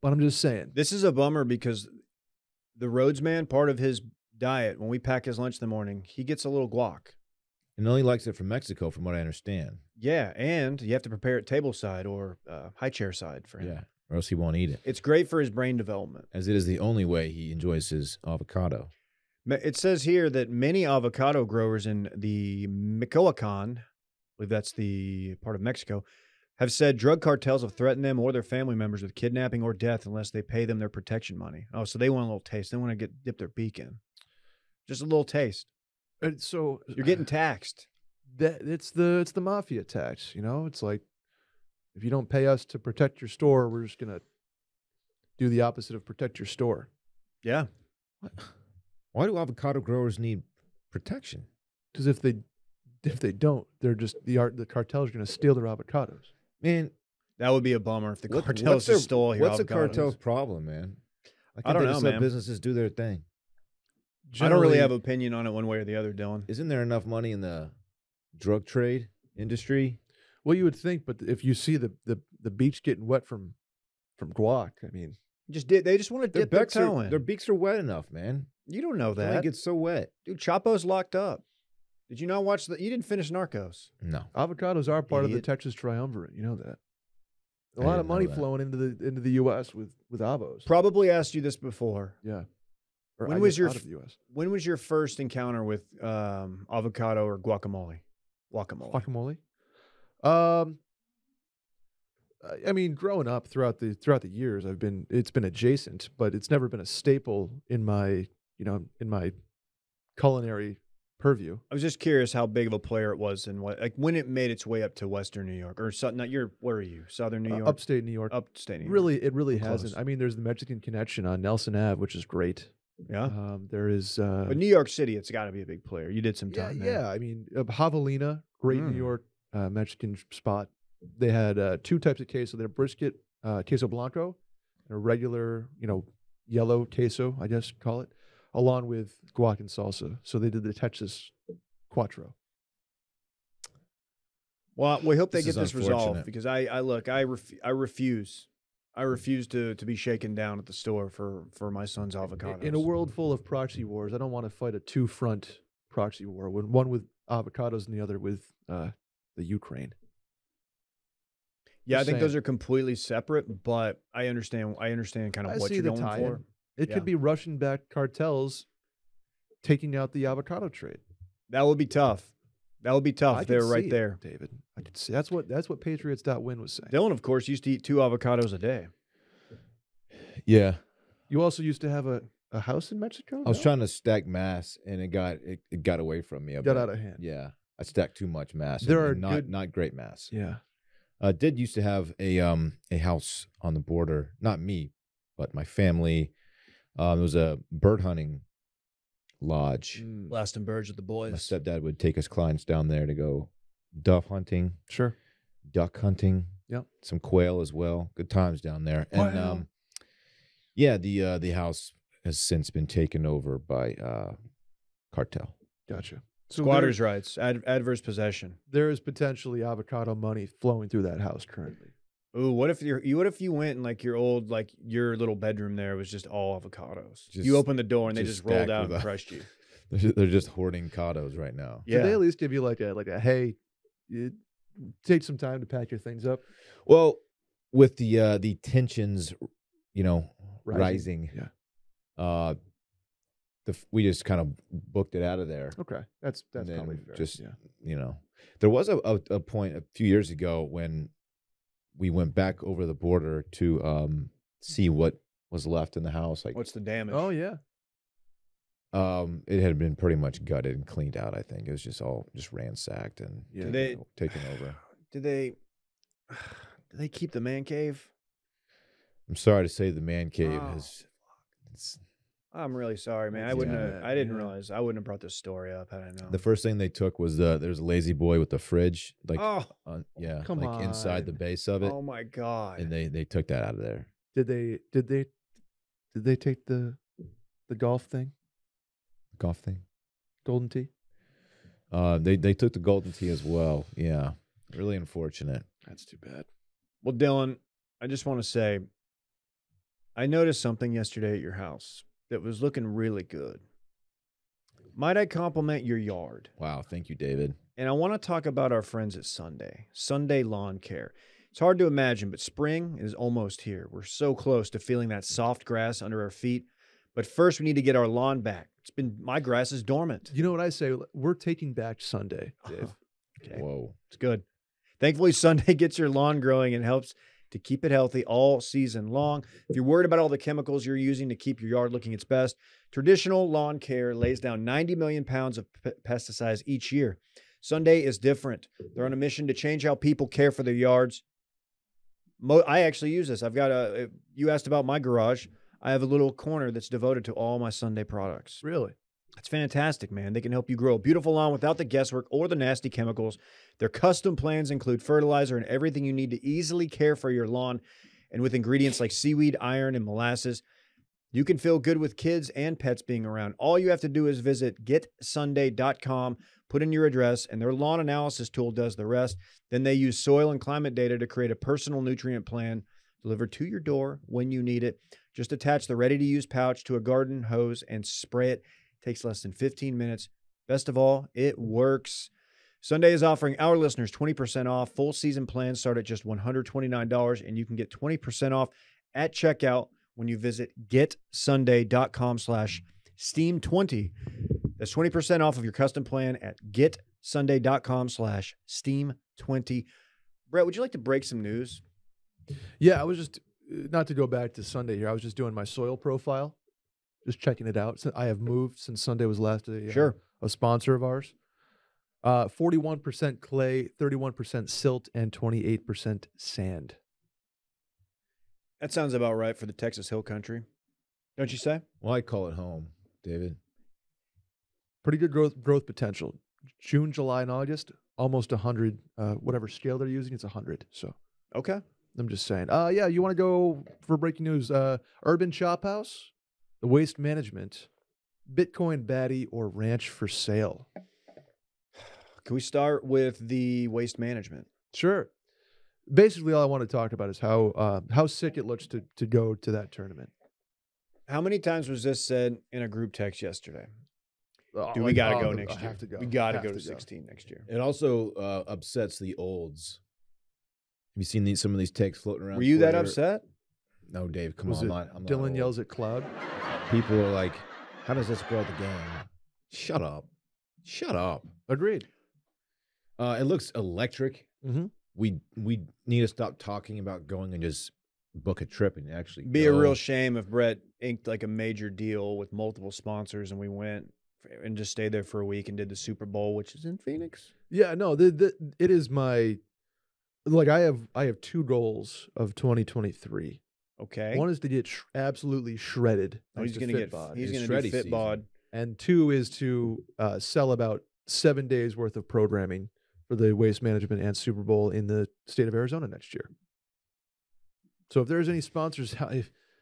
But I'm just saying. This is a bummer because the roadsman, part of his diet, when we pack his lunch in the morning, he gets a little guac. And only likes it from Mexico, from what I understand. Yeah, and you have to prepare it table side or high chair side for him. Yeah. or else he won't eat it. It's great for his brain development. As it is the only way he enjoys his avocado. It says here that many avocado growers in the Michoacan, I believe that's the part of Mexico, have said drug cartels have threatened them or their family members with kidnapping or death unless they pay them their protection money. Oh, so they want a little taste. They want to dip their beak in. Just a little taste. And so You're getting taxed. it's the mafia tax. It's like, if you don't pay us to protect your store, we're just gonna do the opposite of protect your store. Yeah. Why do avocado growers need protection? Because if they don't, they're just the cartels are gonna steal their avocados. Man, That would be a bummer if the What- cartels what's their- just stole your what's the avocados. cartel's problem, man? I don't they know, just let man. businesses do their thing. I don't really Generally- have an opinion on it one way or the other, Dylan. Isn't there enough money in the drug trade industry? Well, you would think, but if you see the beach getting wet from guac, I mean, They just want to dip their toe in. Their beaks are wet enough, man. You don't know They that. get so wet. Dude, Chapo's locked up. Did you not watch you didn't finish Narcos. No. avocados are part of the Idiot. Texas triumvirate. You know that. A I lot didn't of know money that. flowing into the U.S. with avos. Probably asked you this before. Yeah. Or When I was guess your out f- of the U.S. When was your first encounter with avocado or guacamole? Guacamole? I mean, growing up throughout the years, it's been adjacent, but it's never been a staple in my culinary purview. I was just curious how big of a player it was and when it made its way up to Western New York or where are you? Southern New York, Upstate New York. upstate New York. Really, it really Close. hasn't. I mean, there's the Mexican Connection on Nelson Ave, which is great. Yeah. There is. But New York City, it's got to be a big player. You did some Yeah, time there. yeah. I mean, Javelina, great Mm. New York Mexican spot. They had two types of queso. They had brisket, queso blanco, and a regular, yellow queso, I guess call it, along with guac and salsa. So they did the Texas Quattro. Well, we hope they This get is this resolved unfortunate. because I refuse. I refuse to be shaken down at the store for my son's avocados. In a world full of proxy wars, I don't want to fight a two-front proxy war, one with avocados and the other with the Ukraine. Yeah, I Just think saying. those are completely separate, but I understand kind of I what see you're the going tie-in. for. It Yeah. could be Russian-backed cartels taking out the avocado trade. That would be tough. That would be tough. I if They're could right see it, there. David. I could see that's what Patriots.win was saying. Dylan, of course, used to eat 2 avocados a day. Yeah. You also used to have a house in Mexico? I was No? trying to stack mass and it got away from me. a Got bit. out of hand. Yeah. I stacked too much mass. There and are not good- not great mass. Yeah. Did used to have a house on the border, not me, but my family. It was a bird hunting lodge. Mm, Blasting birds with the My boys. stepdad would take his clients down there to go dove hunting, sure. duck hunting, Yep. some quail as well. Good times down there. And Wow. yeah, the house has since been taken over by cartel. Gotcha. So Squatters' rights, adverse possession. there is potentially avocado money flowing through that house currently. Ooh, what if you went and your little bedroom there was just all avocados? Just- You opened the door and they just just rolled stacked out with and a- crushed you. They're just hoarding cados right now. Yeah. Did they at least give you like a hey, you take some time to pack your things up? Well, with the tensions, rising. Yeah. We just kind of booked it out of there. Okay. That's And then probably fair. just yeah. There was a point a few years ago when we went back over the border to see what was left in the house. Like, What's the damage? Oh yeah. it had been pretty much gutted and cleaned out. I think it was just all ransacked and Yeah. Did they taken over. Did they keep the man cave? I'm sorry to say, the man cave Oh, it's I'm really sorry, man. I That's wouldn't. bad, I didn't yeah. realize. I wouldn't have brought this story up had I known. the first thing they took was there's a lazy boy with the fridge, like oh, come inside the on. base of it, oh my god! and they took that out of there. Did they take the golf thing? Golf thing. Golden tee? They took the golden tee as well. Yeah, really unfortunate. That's too bad. Well, Dylan, I just want to say, I noticed something yesterday at your house that was looking really good. Might I compliment your yard? Wow, thank you, David. And I want to talk about our friends at Sunday Lawn Care. It's hard to imagine, but spring is almost here. We're so close to feeling that soft grass under our feet. But first, we need to get our lawn back. My grass is dormant. You know what I say? We're taking back Sunday, Dave. Okay. Whoa. It's good. Thankfully, Sunday gets your lawn growing and helps to keep it healthy all season long. If you're worried about all the chemicals you're using to keep your yard looking its best, traditional lawn care lays down 90 million pounds of pesticides each year. Sunday is different. They're on a mission to change how people care for their yards. I actually use this. You asked about my garage. I have a little corner that's devoted to all my Sunday products. Really? It's fantastic, man. They can help you grow a beautiful lawn without the guesswork or the nasty chemicals. Their custom plans include fertilizer and everything you need to easily care for your lawn. And with ingredients like seaweed, iron, and molasses, you can feel good with kids and pets being around. All you have to do is visit getsunday.com, put in your address, and their lawn analysis tool does the rest. Then they use soil and climate data to create a personal nutrient plan delivered to your door when you need it. Just attach the ready-to-use pouch to a garden hose and spray it. Takes less than 15 minutes. Best of all, it works. Sunday is offering our listeners 20% off. Full season plans start at just $129, and you can get 20% off at checkout when you visit getsunday.com/steam20. That's 20% off of your custom plan at getsunday.com/steam20. Brett, would you like to break some news? Yeah, I was just, not to go back to Sunday here, I was just doing my soil profile. Just checking it out. I have moved since Sunday was last a sponsor of ours. 41% clay, 31% silt, and 28% sand. That sounds about right for the Texas Hill Country. Don't you say? Well, I call it home, David. Pretty good growth potential. June, July, and August, almost 100. Whatever scale they're using, it's 100. So Okay. I'm just saying. Yeah, you want to go for breaking news? Urban Chop House, the Waste Management, Bitcoin Baddie, or Ranch for Sale? Can we start with the Waste Management? Sure. Basically, all I want to talk about is how sick it looks to go to that tournament. How many times was this said in a group text yesterday? Dude, we Like, got to go I next year. have to go. We got to Have go to to go. 16 next year. It also upsets the olds. Have you seen some of these texts floating around? Were you that Twitter? upset? No, Dave, come Was on. it I'm not Dylan old. yells at Cloud? People are like, how does this grow the game? Shut up. Shut up. Agreed. It looks electric. Mhm. We need to stop talking about going and just book a trip and actually Be go. a real shame if Brett inked like a major deal with multiple sponsors and we went and just stayed there for a week and did the Super Bowl, which is in Phoenix. Yeah, no, it is my, like, I have two goals of 2023. Okay. One is to get absolutely shredded. Oh, he's thanks to going to Fitbod. he's It's going to do shreddy season. Fitbod. And two is to sell about 7 days worth of programming for the Waste Management and Super Bowl in the state of Arizona next year. So if there's any sponsors,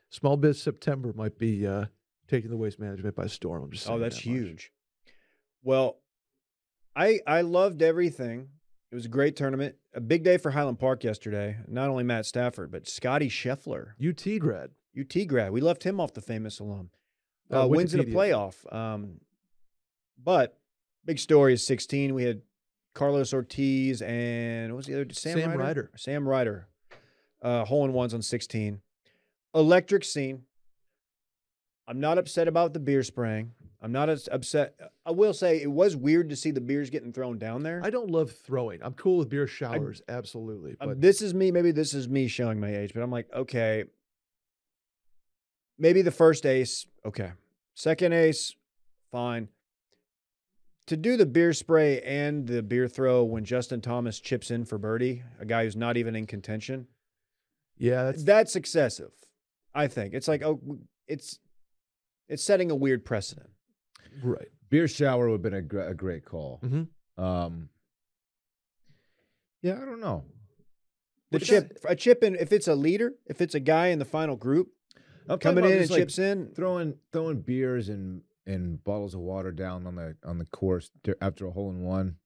Small Biz September might be taking the Waste Management by storm. I'm just saying Oh, that's that much. huge. Well, I loved everything. It was a great tournament. A big day for Highland Park yesterday. Not only Matt Stafford, but Scotty Scheffler, UT grad. UT grad. We left him off the famous alum. Wikipedia. Wins in a playoff. But big story is 16. We had Carlos Ortiz and what was the other? Sam Ryder. Sam Ryder. Hole-in-ones on 16. Electric scene. I'm not upset about the beer spraying. I'm not as upset. I will say it was weird to see the beers getting thrown down there. I don't love throwing. I'm cool with beer showers, absolutely. But This is me. Maybe this is me showing my age, but I'm like, okay, maybe the first ace, okay. Second ace, fine. To do the beer spray and the beer throw when Justin Thomas chips in for birdie, a guy who's not even in contention, yeah, that's excessive, I think. It's like, it's setting a weird precedent. right. Beer shower would have been a great call. Mhm. Yeah, I don't know. A chip in, if it's a leader, if it's a guy in the final group, I'm talking coming about in and just, like, chips in. throwing beers and bottles of water down on the course after a hole in one.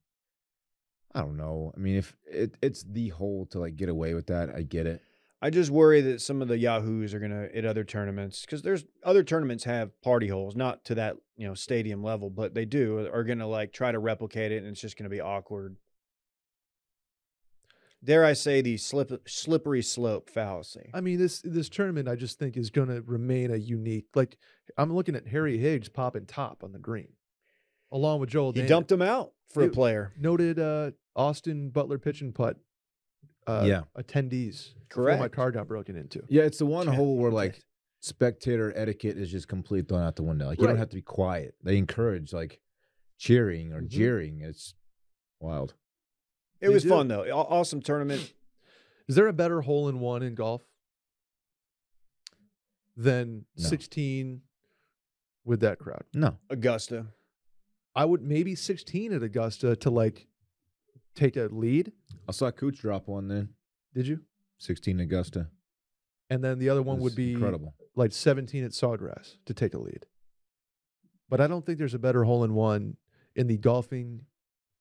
I don't know. I mean, if it's the hole to like get away with that, I get it. I just worry that some of the yahoos are gonna at other tournaments, because there's other tournaments have party holes, not to that stadium level, but they are gonna like try to replicate it, and it's just gonna be awkward. dare I say, the slippery slope fallacy. I mean, this tournament I just think is going to remain a unique. Like I'm looking at Harry Higgs popping top on the green, along with Joel. He Dahmen. dumped him out for a It- player. Noted Austin Butler pitch and putt. Attendees. Before my Correct. car got broken into. Yeah, it's the one Yeah, hole where okay. like spectator etiquette is just completely thrown out the window. Like you don't Right. have to be quiet. They encourage like cheering or Mhm. jeering. It's wild. It They was do. fun though. Awesome tournament. Is there a better hole in one in golf than No. 16 with that crowd? No. Augusta. I would maybe 16 at Augusta to like take a lead. I saw Cooch drop one then. Did you? 16 Augusta. And then the other one It would was be incredible. like 17 at Sawgrass to take a lead. But I don't think there's a better hole in one in the golfing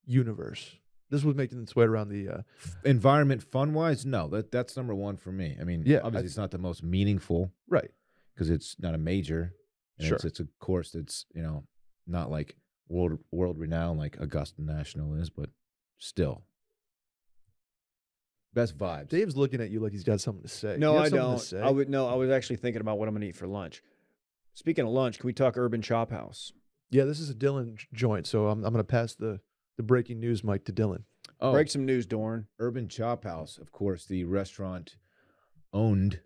universe. This was making its way around the Environment fun wise, no. That's number one for me. I mean, Yeah, obviously it's not the most meaningful right. because it's not a major. And Sure. it's a course that's, not like world renowned like Augusta National is, but still. Best vibes. Dave's looking at you like he's got something to say. No, You have I something to don't. say? I would no. I was actually thinking about what I'm gonna eat for lunch. Speaking of lunch, can we talk Urban Chop House? Yeah, this is a Dylan joint, so I'm going to pass the breaking news mic to Dylan. Oh, Break some news, Dorn. Urban Chop House, of course, the restaurant owned,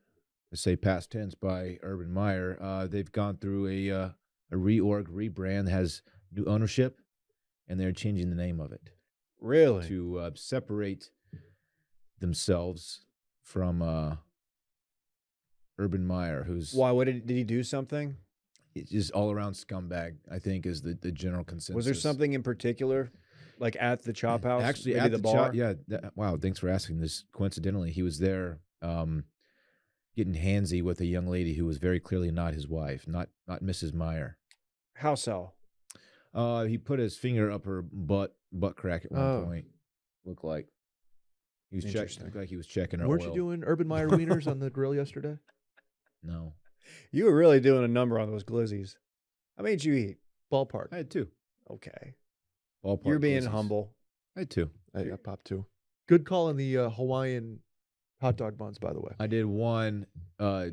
let's say past tense, by Urban Meyer. They've gone through a rebrand, has new ownership, and they're changing the name of it Really? to separate themselves from Urban Meyer, who's Why? What did he do something? just all around scumbag, I think, is the general consensus. Was there something in particular, like at the Chop House? Actually, maybe at the the bar. yeah. Wow, thanks for asking this. Coincidentally, he was there getting handsy with a young lady who was very clearly not his wife, not Mrs. Meyer. How so? He put his finger up her butt crack at one Oh. point. Looked like he was checking. Interesting. Looked like he was checking her Weren't oil. you doing Urban Meyer wieners on the grill yesterday? No, You were really doing a number on those glizzies. How many did you eat? Ballpark. I had two. Okay. Ballpark You're being glizzies. humble. I had two. I popped two. Good call on the Hawaiian hot dog buns, by the way. I did one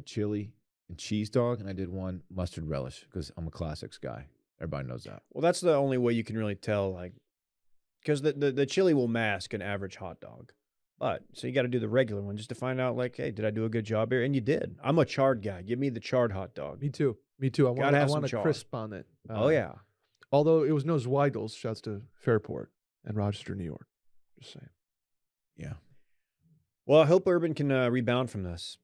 chili and cheese dog, and I did one mustard relish because I'm a classics guy. Everybody knows that. Well, that's the only way you can really tell, like, because the chili will mask an average hot dog. But so you got to do the regular one just to find out, like, hey, did I do a good job here? And you did. I'm a charred guy. Give me the charred hot dog. Me too. Me too. I Gotta have want some a char. crisp on it. Oh yeah. Although it was no Zweigels. Shouts to Fairport and Rochester, New York. Just saying. Yeah. Well, I hope Urban can rebound from this.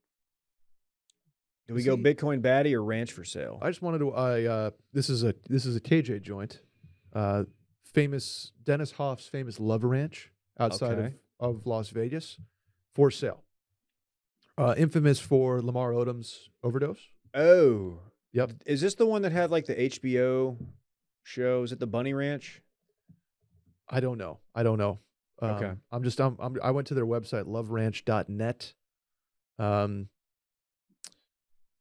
Do we go See- Bitcoin baddie or ranch for sale? I just wanted to. This is a KJ joint. Famous Dennis Hoff's famous Love Ranch outside Okay. of Las Vegas, for sale. Infamous for Lamar Odom's overdose. Oh. Yep. Is this the one that had like the HBO show? Is it the Bunny Ranch? I don't know. Okay. I went to their website, loveranch.net.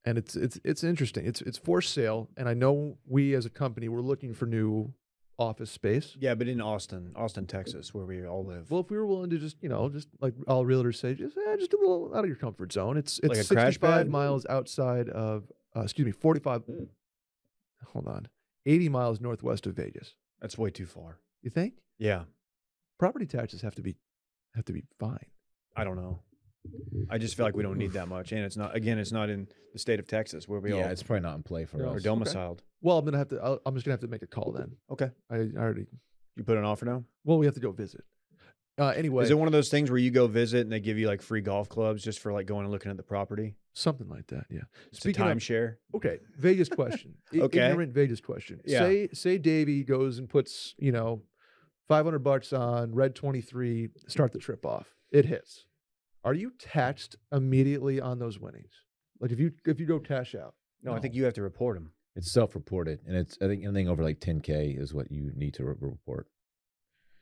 And it's interesting. It's for sale, and I know we as a company we're looking for new office space. Yeah, but in Austin, Texas, where we all live. Well, if we were willing to just like all realtors say, just a little out of your comfort zone. It's Like a crash 65 pad? miles outside of 45. Hold on, 80 miles northwest of Vegas. That's way too far. You think Yeah. property taxes have to be fine? I don't know. I just feel like we don't need that much, and it's not in the state of Texas where we Yeah, all it's probably not in play for No. are us. domiciled. Well, I'm just gonna have to make a call then. Okay, I already. you put an offer now. Well, we have to go visit. Anyway, Is it one of those things where you go visit and they give you like free golf clubs just for like going and looking at the property? something like that? Yeah. It's Speaking a of, timeshare. okay, Vegas question. Okay. Ignorant Vegas question. Yeah. Say Davey goes and puts $500 on Red 23. Start the trip off. It hits. Are you taxed immediately on those winnings? Like if you go cash out? No, I think you have to report them. It's self-reported, and I think anything over like 10K is what you need to report.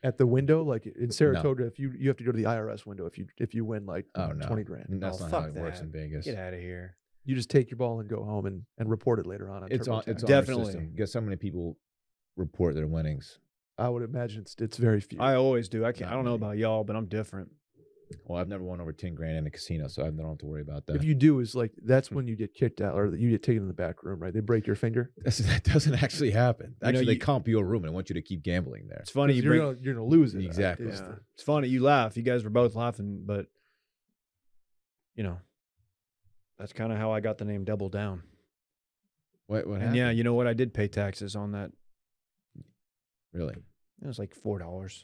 At the window, like in Saratoga, if you have to go to the IRS window if you win like Oh no, 20 grand. That's Oh, not how fuck it works that. in Vegas. Get out of here. You just take your ball and go home and report it later on. It's on. TurboTax. It's on Definitely. our system. Guess how many people report their winnings? I would imagine it's very few. I always do. I Not don't know me. about y'all, but I'm different. Well, I've never won over 10 grand in a casino, so I don't have to worry about that. If you do, is like that's when you get kicked out or you get taken in the back room, right? They break your finger. That doesn't actually happen. You know, Actually, they you- comp you a room and want you to keep gambling there. It's funny you you're bring. you're gonna lose it. Exactly. Yeah. It's funny you laugh. You guys were both laughing, but you know, that's kind of how I got the name Double Down. What And happened? yeah, you know what? I did pay taxes on that. Really? It was like $4.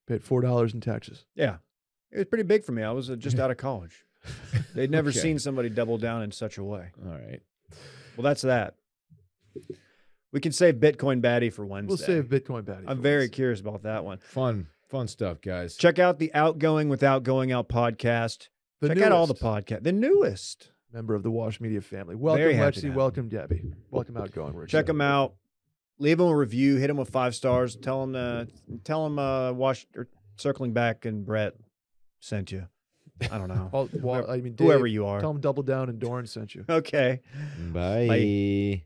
Paid $4 in taxes. Yeah, it was pretty big for me. I was just out of college. They'd never Okay. seen somebody double down in such a way. All right. Well, that's that. We can save Bitcoin Baddie for Wednesday. We'll save Bitcoin Baddie. I'm for very Wednesday. curious about that one. Fun stuff, guys. Check out the Outgoing Without Going Out podcast. The Check out all the newest podcasts. The newest. member of the Wash Media family. Welcome, Very happy to Lexi. have Welcome, Debbie. Welcome, Outgoing. We're Check excited. them out. Leave them a review. Hit them with 5 stars. Tell them Wash or Circling Back and Brett sent you. I don't know. I mean, Whoever Dave, you are. Tell them Double Down and Doran sent you. Okay. Bye.